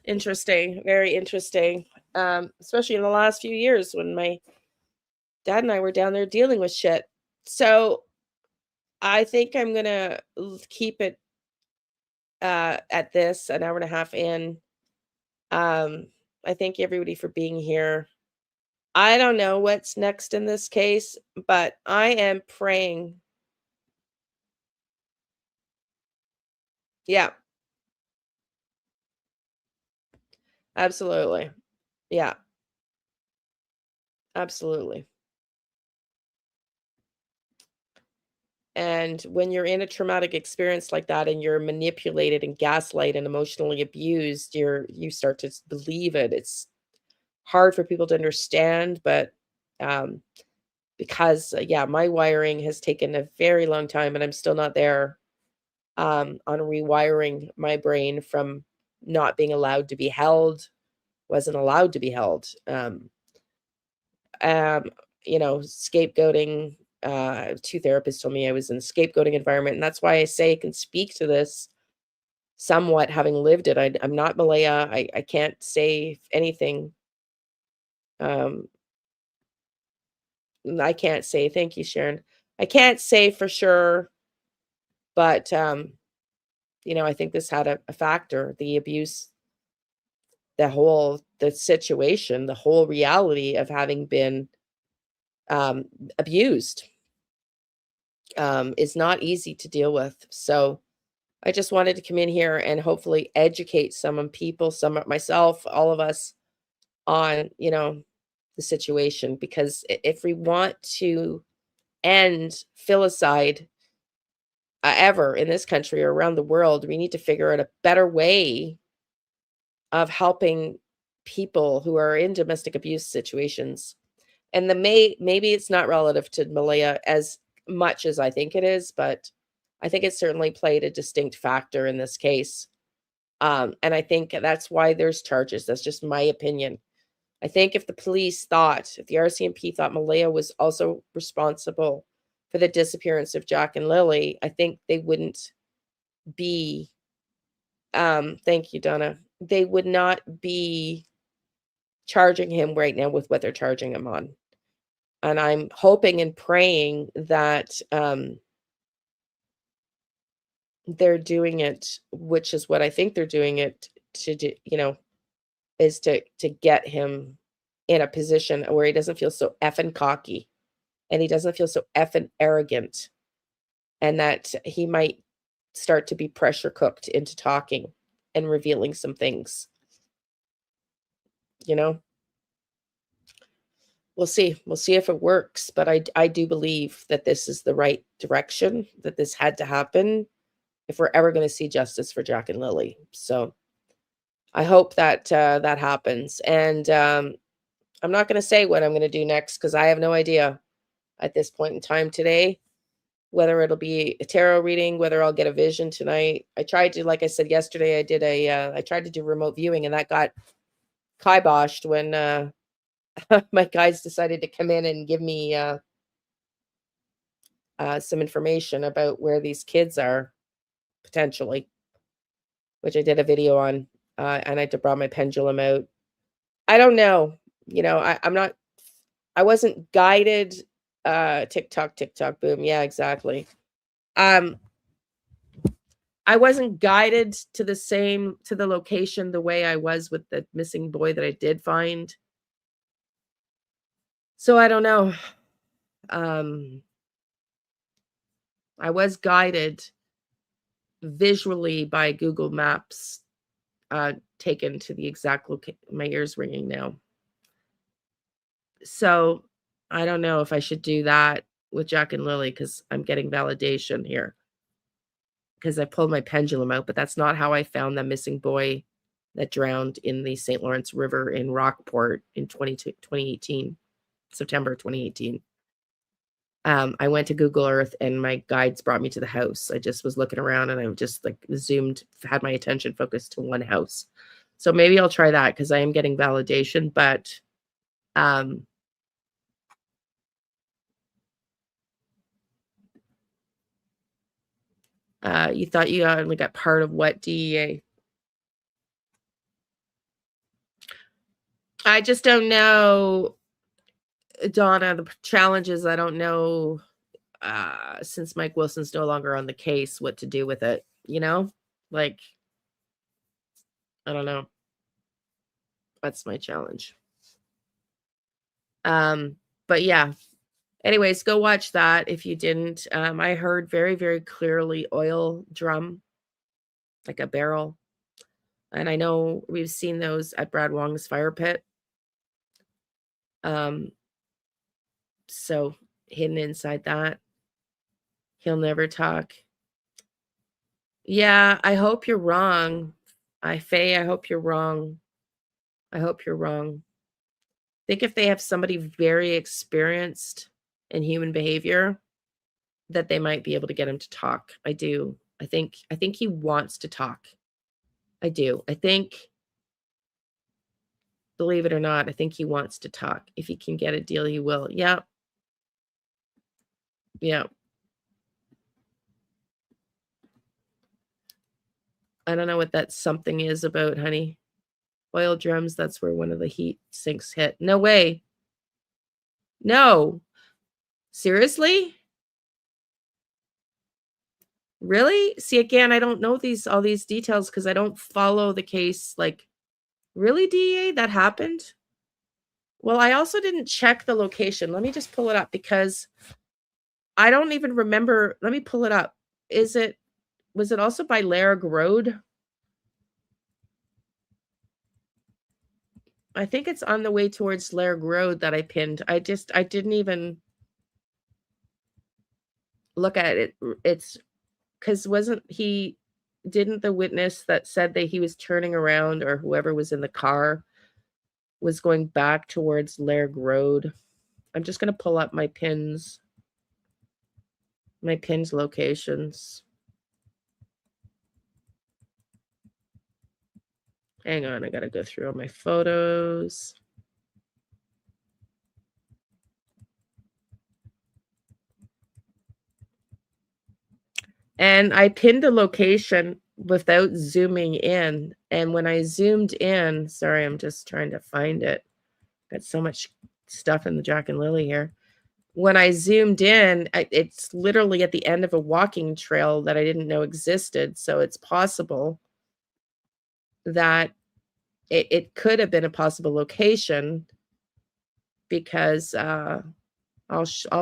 Interesting. Very interesting. Especially in the last few years when my dad and I were down there dealing with shit. So I think I'm going to keep it at this, an hour and a half in. I thank everybody for being here. I don't know what's next in this case, but I am praying. Yeah. Absolutely. Yeah. Absolutely. And when you're in a traumatic experience like that and you're manipulated and gaslighted and emotionally abused, you start to believe it. It's hard for people to understand, but because my wiring has taken a very long time and I'm still not there on rewiring my brain from not being allowed to be held, wasn't allowed to be held. Scapegoating. Two therapists told me I was in a scapegoating environment, and that's why I say I can speak to this somewhat, having lived it. I'm not Malehya. I can't say anything. I can't say. Thank you, Sharon. I can't say for sure, but I think this had a factor. The abuse, the situation, the whole reality of having been abused is not easy to deal with. So I just wanted to come in here and hopefully educate some people, myself, all of us on, the situation, because if we want to end filicide ever in this country or around the world, we need to figure out a better way of helping people who are in domestic abuse situations. And maybe it's not relative to Malehya as much as I think it is, but I think it certainly played a distinct factor in this case. And I think that's why there's charges. That's just my opinion. I think if the RCMP thought Malehya was also responsible for the disappearance of Jack and Lilly, I think they wouldn't be, thank you, Donna. They would not be charging him right now with what they're charging him on. And I'm hoping and praying that they're doing it, which is what I think they're doing it to do, is to get him in a position where he doesn't feel so effing cocky and he doesn't feel so effing arrogant, and that he might start to be pressure cooked into talking and revealing some things. We'll see. We'll see if it works, but I do believe that this is the right direction, that this had to happen if we're ever going to see justice for Jack and Lilly. So I hope that that happens. And I'm not going to say what I'm going to do next because I have no idea at this point in time today, whether it'll be a tarot reading, whether I'll get a vision tonight. I tried to, like I said yesterday, I tried to do remote viewing, and that got kiboshed when my guides decided to come in and give me some information about where these kids are potentially, which I did a video on, and I had to brought my pendulum out. I don't know. I wasn't guided. TikTok, boom. Yeah, exactly. I wasn't guided to the location the way I was with the missing boy that I did find. So I don't know. I was guided visually by Google Maps, taken to the exact location. My ear's ringing now. So I don't know if I should do that with Jack and Lilly because I'm getting validation here. Because I pulled my pendulum out, but that's not how I found the missing boy that drowned in the St. Lawrence River in Rockport in 2018, September 2018. I went to Google Earth and my guides brought me to the house. I just was looking around and I just had my attention focused to one house. So maybe I'll try that because I am getting validation, but you thought you only got part of what, DEA? I just don't know, Donna. The challenge is I don't know, since Mike Wilson's no longer on the case, what to do with it. Like, I don't know. That's my challenge. But yeah. Anyways, go watch that if you didn't. I heard very, very clearly oil drum, like a barrel. And I know we've seen those at Brad Wong's fire pit. So hidden inside that. He'll never talk. Yeah, I hope you're wrong. Faye, I hope you're wrong. I hope you're wrong. Think if they have somebody very experienced in human behavior, that they might be able to get him to talk. I do. I think he wants to talk. I do. I think, believe it or not, I think he wants to talk. If he can get a deal, he will. Yeah. Yeah. I don't know what that something is about, honey. Oil drums, that's where one of the heat sinks hit. No way. No. Seriously? Really? See, again, I don't know all these details because I don't follow the case. Like, really, DEA? That happened? Well, I also didn't check the location. Let me just pull it up because I don't even remember. Let me pull it up. Was it also by Larrig Road? I think it's on the way towards Larrig Road that I pinned. I didn't even look at it. It's because didn't the witness that said that he was turning around, or whoever was in the car, was going back towards Lairg Road. I'm just going to pull up my pins locations. Hang on, I got to go through all my photos. And I pinned a location without zooming in. And when I zoomed in, sorry, I'm just trying to find it. Got so much stuff in the Jack and Lilly here. When I zoomed in, it's literally at the end of a walking trail that I didn't know existed. So it's possible that it could have been a possible location, because I'll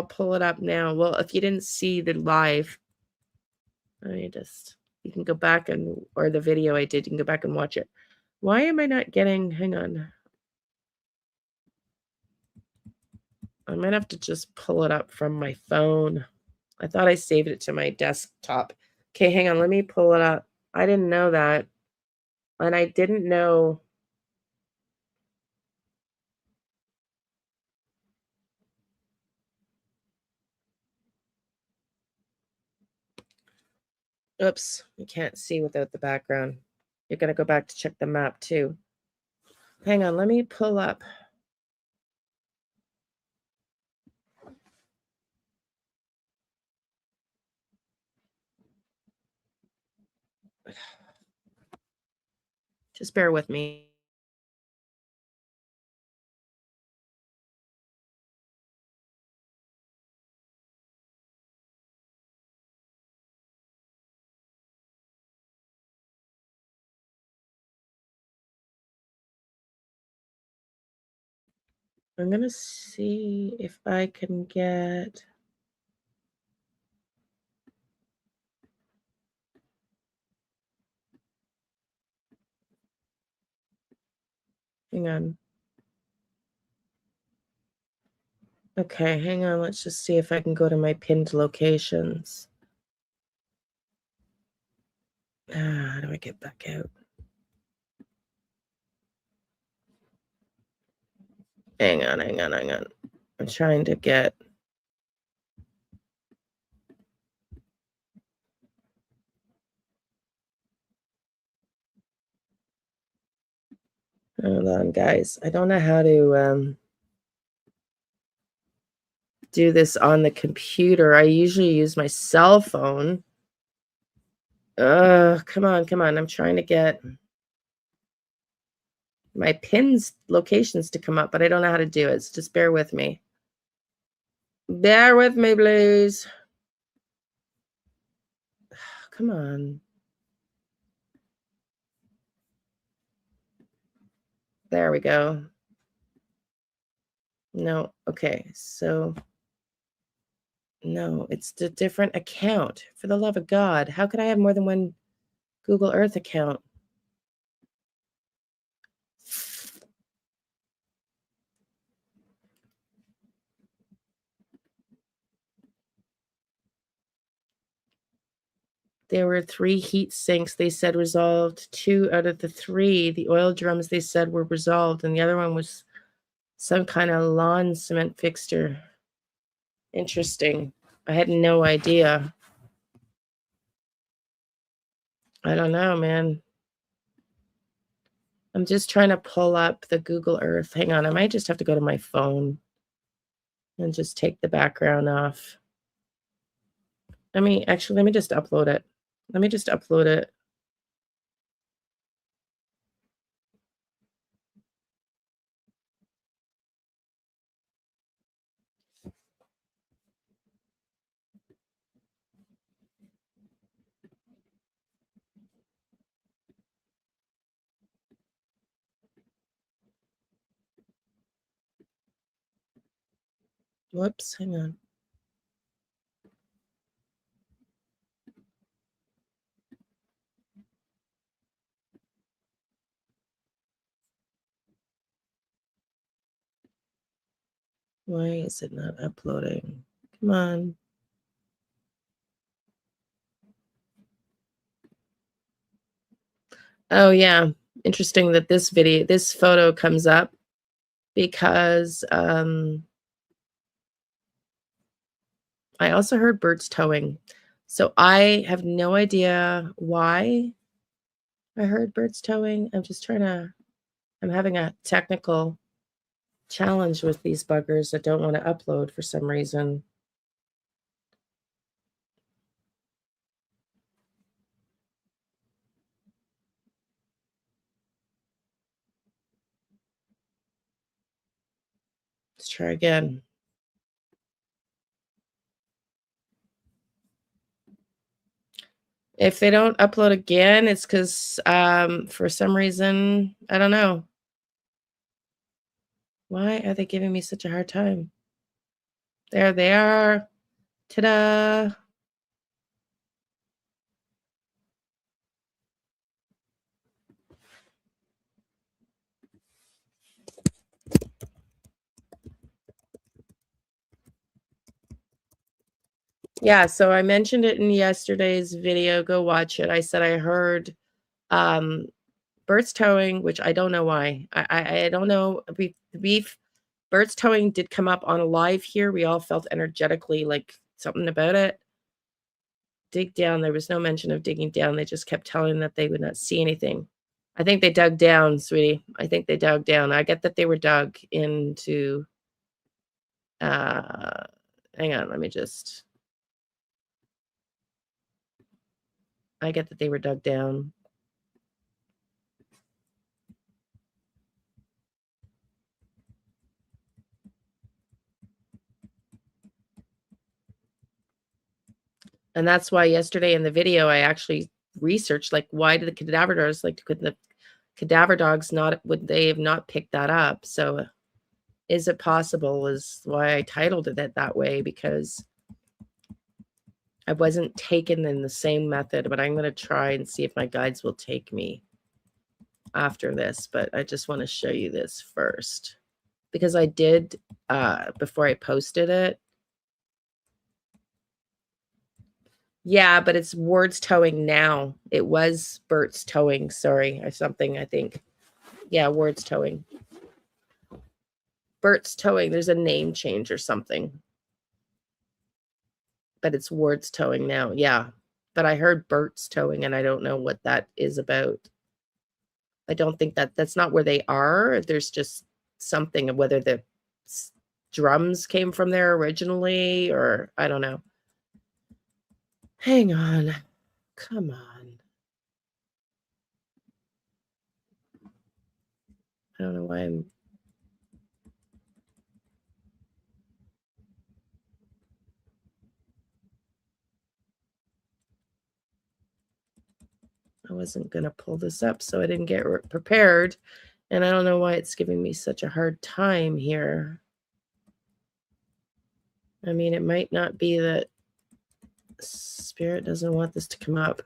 pull it up now. Well, if you didn't see the live, you can go back or the video I did, you can go back and watch it. Why am I not getting, hang on. I might have to just pull it up from my phone. I thought I saved it to my desktop. Okay, hang on, let me pull it up. I didn't know that. And I didn't know. Oops, you can't see without the background. You're going to go back to check the map too. Hang on, let me pull up. Just bear with me. I'm going to see if I can get. Hang on. Okay, hang on. Let's just see if I can go to my pinned locations. How do I get back out? Hang on. I'm trying to get. Hold on, guys. I don't know how to do this on the computer. I usually use my cell phone. Come on. I'm trying to get my pins locations to come up, but I don't know how to do it. So just bear with me. Bear with me, please. Come on. There we go. No, okay. So, no, it's a different account. For the love of God, how could I have more than one Google Earth account? There were 3 heat sinks, they said resolved. 2 out of the 3, the oil drums, they said were resolved, and the other one was some kind of lawn cement fixture. Interesting. I had no idea. I don't know, man. I'm just trying to pull up the Google Earth. Hang on, I might just have to go to my phone and just take the background off. Let me just upload it. Let me just upload it. Whoops, hang on. Why is it not uploading? Come on. Oh, yeah. Interesting that this photo comes up because I also heard birds towing. So I have no idea why I heard birds towing. I'm having a technical challenge with these buggers that don't want to upload for some reason. Let's try again. If they don't upload again, it's because for some reason, I don't know. Why are they giving me such a hard time? There they are. Ta-da! Yeah, so I mentioned it in yesterday's video. Go watch it. I said I heard birds towing, which I don't know why. I don't know. Birds towing did come up on a live here. We all felt energetically like something about it. Dig down. There was no mention of digging down. They just kept telling that they would not see anything. I think they dug down, sweetie. I think they dug down. I get that they were dug into. Hang on. Let me just. I get that they were dug down. And that's why yesterday in the video, I actually researched, like, why do the cadaver dogs, like, could the cadaver dogs not, would they have not picked that up? So is it possible is why I titled it that way, because I wasn't taken in the same method, but I'm going to try and see if my guides will take me after this. But I just want to show you this first, because I did, before I posted it. Yeah, but it's words towing now. It was Bert's towing, sorry, or something, I think. Yeah, words towing. Bert's towing, there's a name change or something. But it's words towing now, yeah. But I heard Bert's towing, and I don't know what that is about. I don't think that's not where they are. There's just something of whether the drums came from there originally, or I don't know. Hang on. Come on. I don't know why I'm. I wasn't going to pull this up, so I didn't get prepared. And I don't know why it's giving me such a hard time here. I mean, it might not be that Spirit doesn't want this to come up.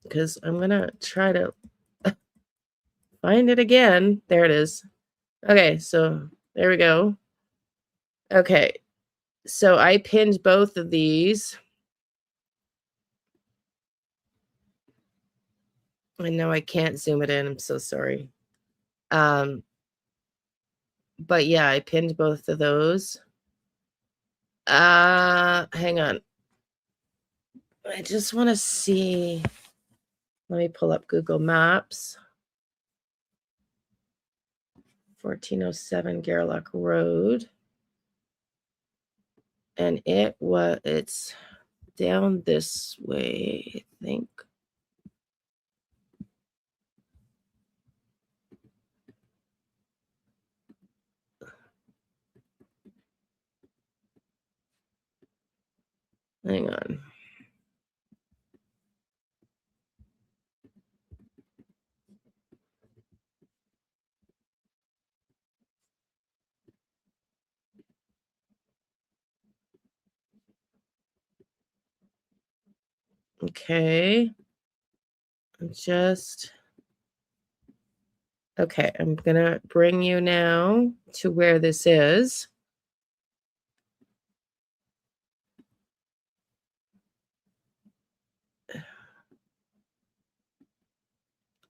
Because I'm going to try to find it again. There it is. Okay, so there we go. Okay, so I pinned both of these. I know I can't zoom it in. I'm so sorry. But yeah, I pinned both of those. Hang on. I just want to see. Let me pull up Google Maps. 1407 Garlock Road. And it's down this way, I think. Hang on. Okay. Okay, I'm going to bring you now to where this is.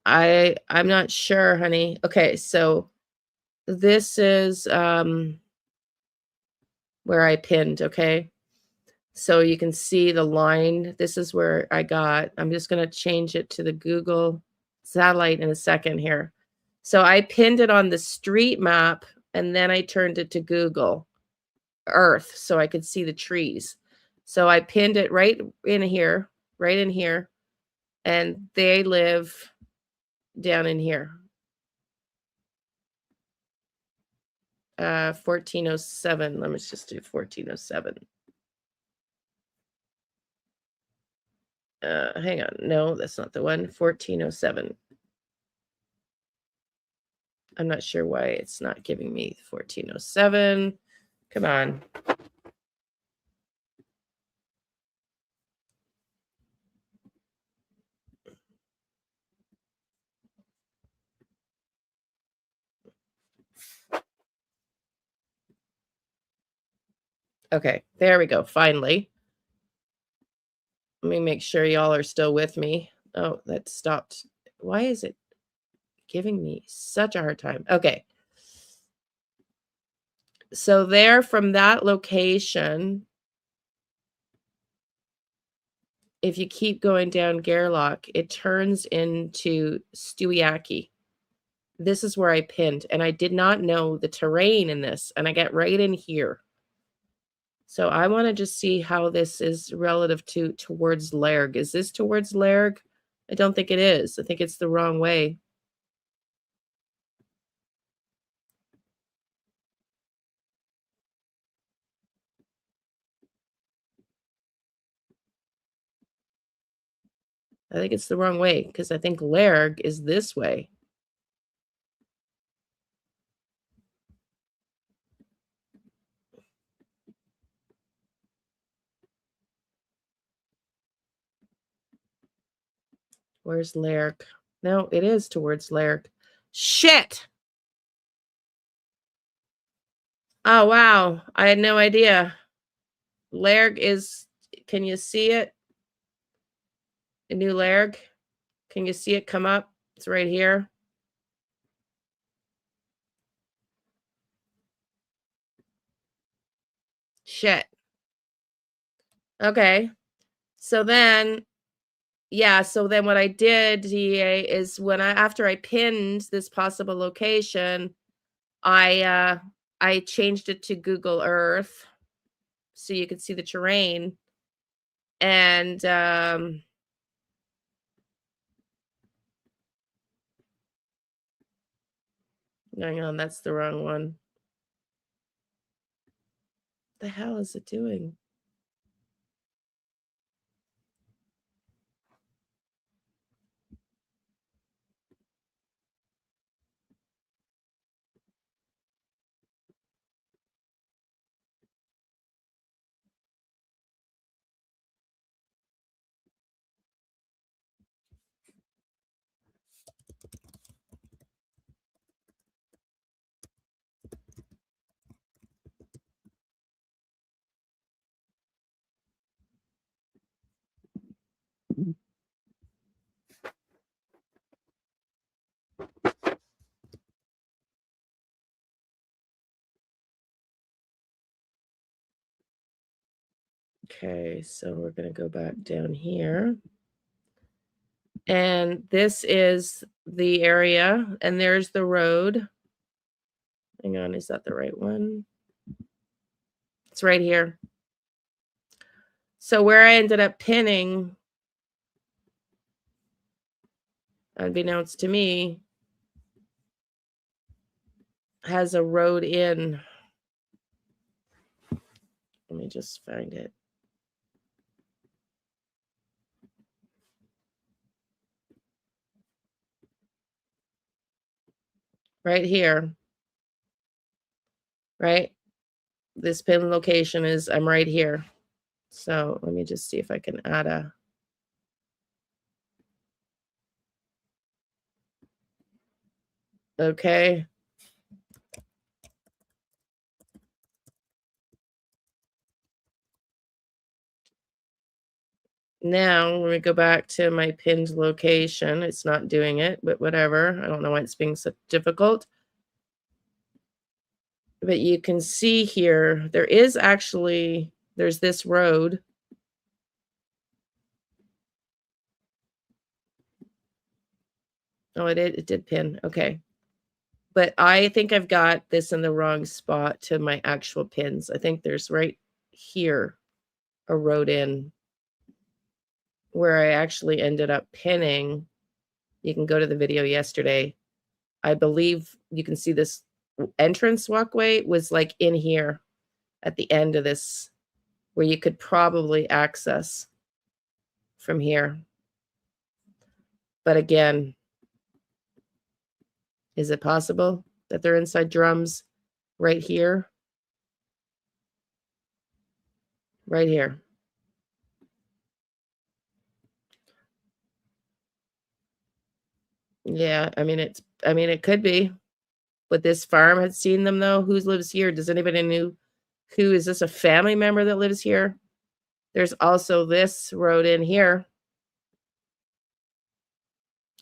I'm not sure, honey. Okay, so this is where I pinned, okay? So you can see the line. This is where I got. I'm just going to change it to the Google satellite in a second here. So I pinned it on the street map, and then I turned it to Google Earth so I could see the trees. So I pinned it right in here, and they live down in here. 1407. Let me just do 1407. Hang on. No, that's not the one. 1407. I'm not sure why it's not giving me 1407. Come on. Okay, there we go. Finally. Let me make sure y'all are still with me. Oh, that stopped. Why is it giving me such a hard time? Okay. So there from that location, if you keep going down Gairloch, it turns into Stewiacke. This is where I pinned, and I did not know the terrain in this, and I get right in here. So I want to just see how this is relative to towards Lairg. Is this towards Lairg? I don't think it is. I think it's the wrong way. I think it's the wrong way because I think Lairg is this way. Where's Lairg? No, it is towards Lairg. Shit! Oh, wow. I had no idea. Lairg is, can you see it? A new Lairg? Can you see it come up? It's right here. Shit. Okay. So then, yeah, so then what I did, DA, is when after I pinned this possible location, I changed it to Google Earth so you could see the terrain. And hang on, that's the wrong one. The hell is it doing? Okay, so we're going to go back down here. And this is the area, and there's the road. Hang on, is that the right one? It's right here. So where I ended up pinning, unbeknownst to me, has a road in. Let me just find it. Right here. Right? This pin location is, I'm right here. So let me just see if I can add a. Okay. Now, when we go back to my pinned location, it's not doing it, but whatever. I don't know why it's being so difficult. But you can see here, there's this road. Oh, it did pin. Okay. But I think I've got this in the wrong spot to my actual pins. I think there's right here a road in where I actually ended up pinning. You can go to the video yesterday. I believe you can see this entrance walkway was like in here at the end of this, where you could probably access from here. But again, is it possible that they're inside drums right here? Right here. Yeah, I mean, it could be. But this farm had seen them, though. Who lives here? Does anybody know who? Is this a family member that lives here? There's also this road in here.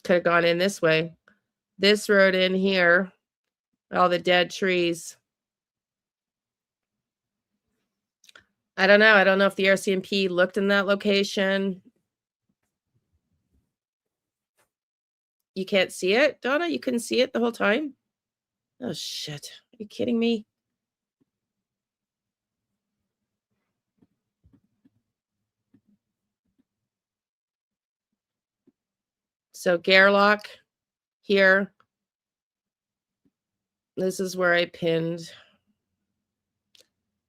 Could have gone in this way. This road in here. All the dead trees. I don't know. I don't know if the RCMP looked in that location. You can't see it, Donna? You couldn't see it the whole time? Oh, shit. Are you kidding me? So Gairloch here. This is where I pinned.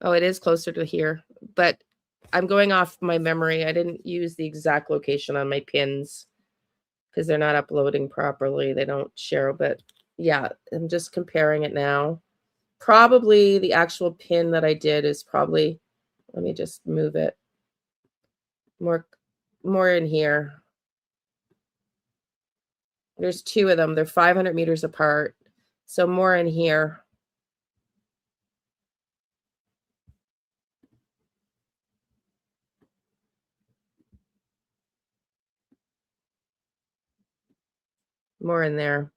Oh, it is closer to here. But I'm going off my memory. I didn't use the exact location on my pins because they're not uploading properly. They don't share, but yeah, I'm just comparing it now. Probably the actual pin that I did is probably, let me just move it more in here. There's two of them. They're 500 meters apart. So more in here. More in there.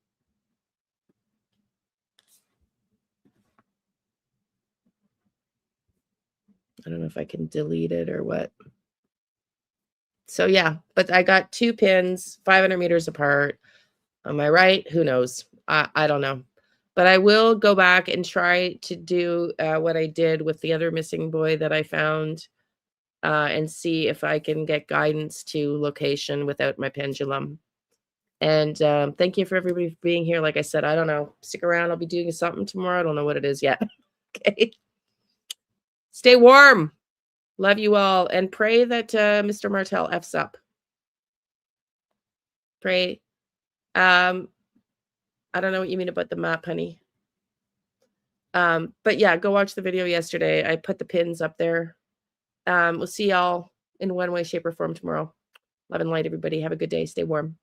I don't know if I can delete it or what. So yeah, but I got two pins, 500 meters apart. Am I right? Who knows? I don't know. But I will go back and try to do what I did with the other missing boy that I found and see if I can get guidance to location without my pendulum. And thank you for everybody for being here. Like I said, I don't know. Stick around. I'll be doing something tomorrow. I don't know what it is yet. Okay. Stay warm. Love you all. And pray that Mr. Martell F's up. Pray. I don't know what you mean about the map, honey. But yeah, go watch the video yesterday. I put the pins up there. We'll see y'all in one way, shape, or form tomorrow. Love and light, everybody. Have a good day. Stay warm.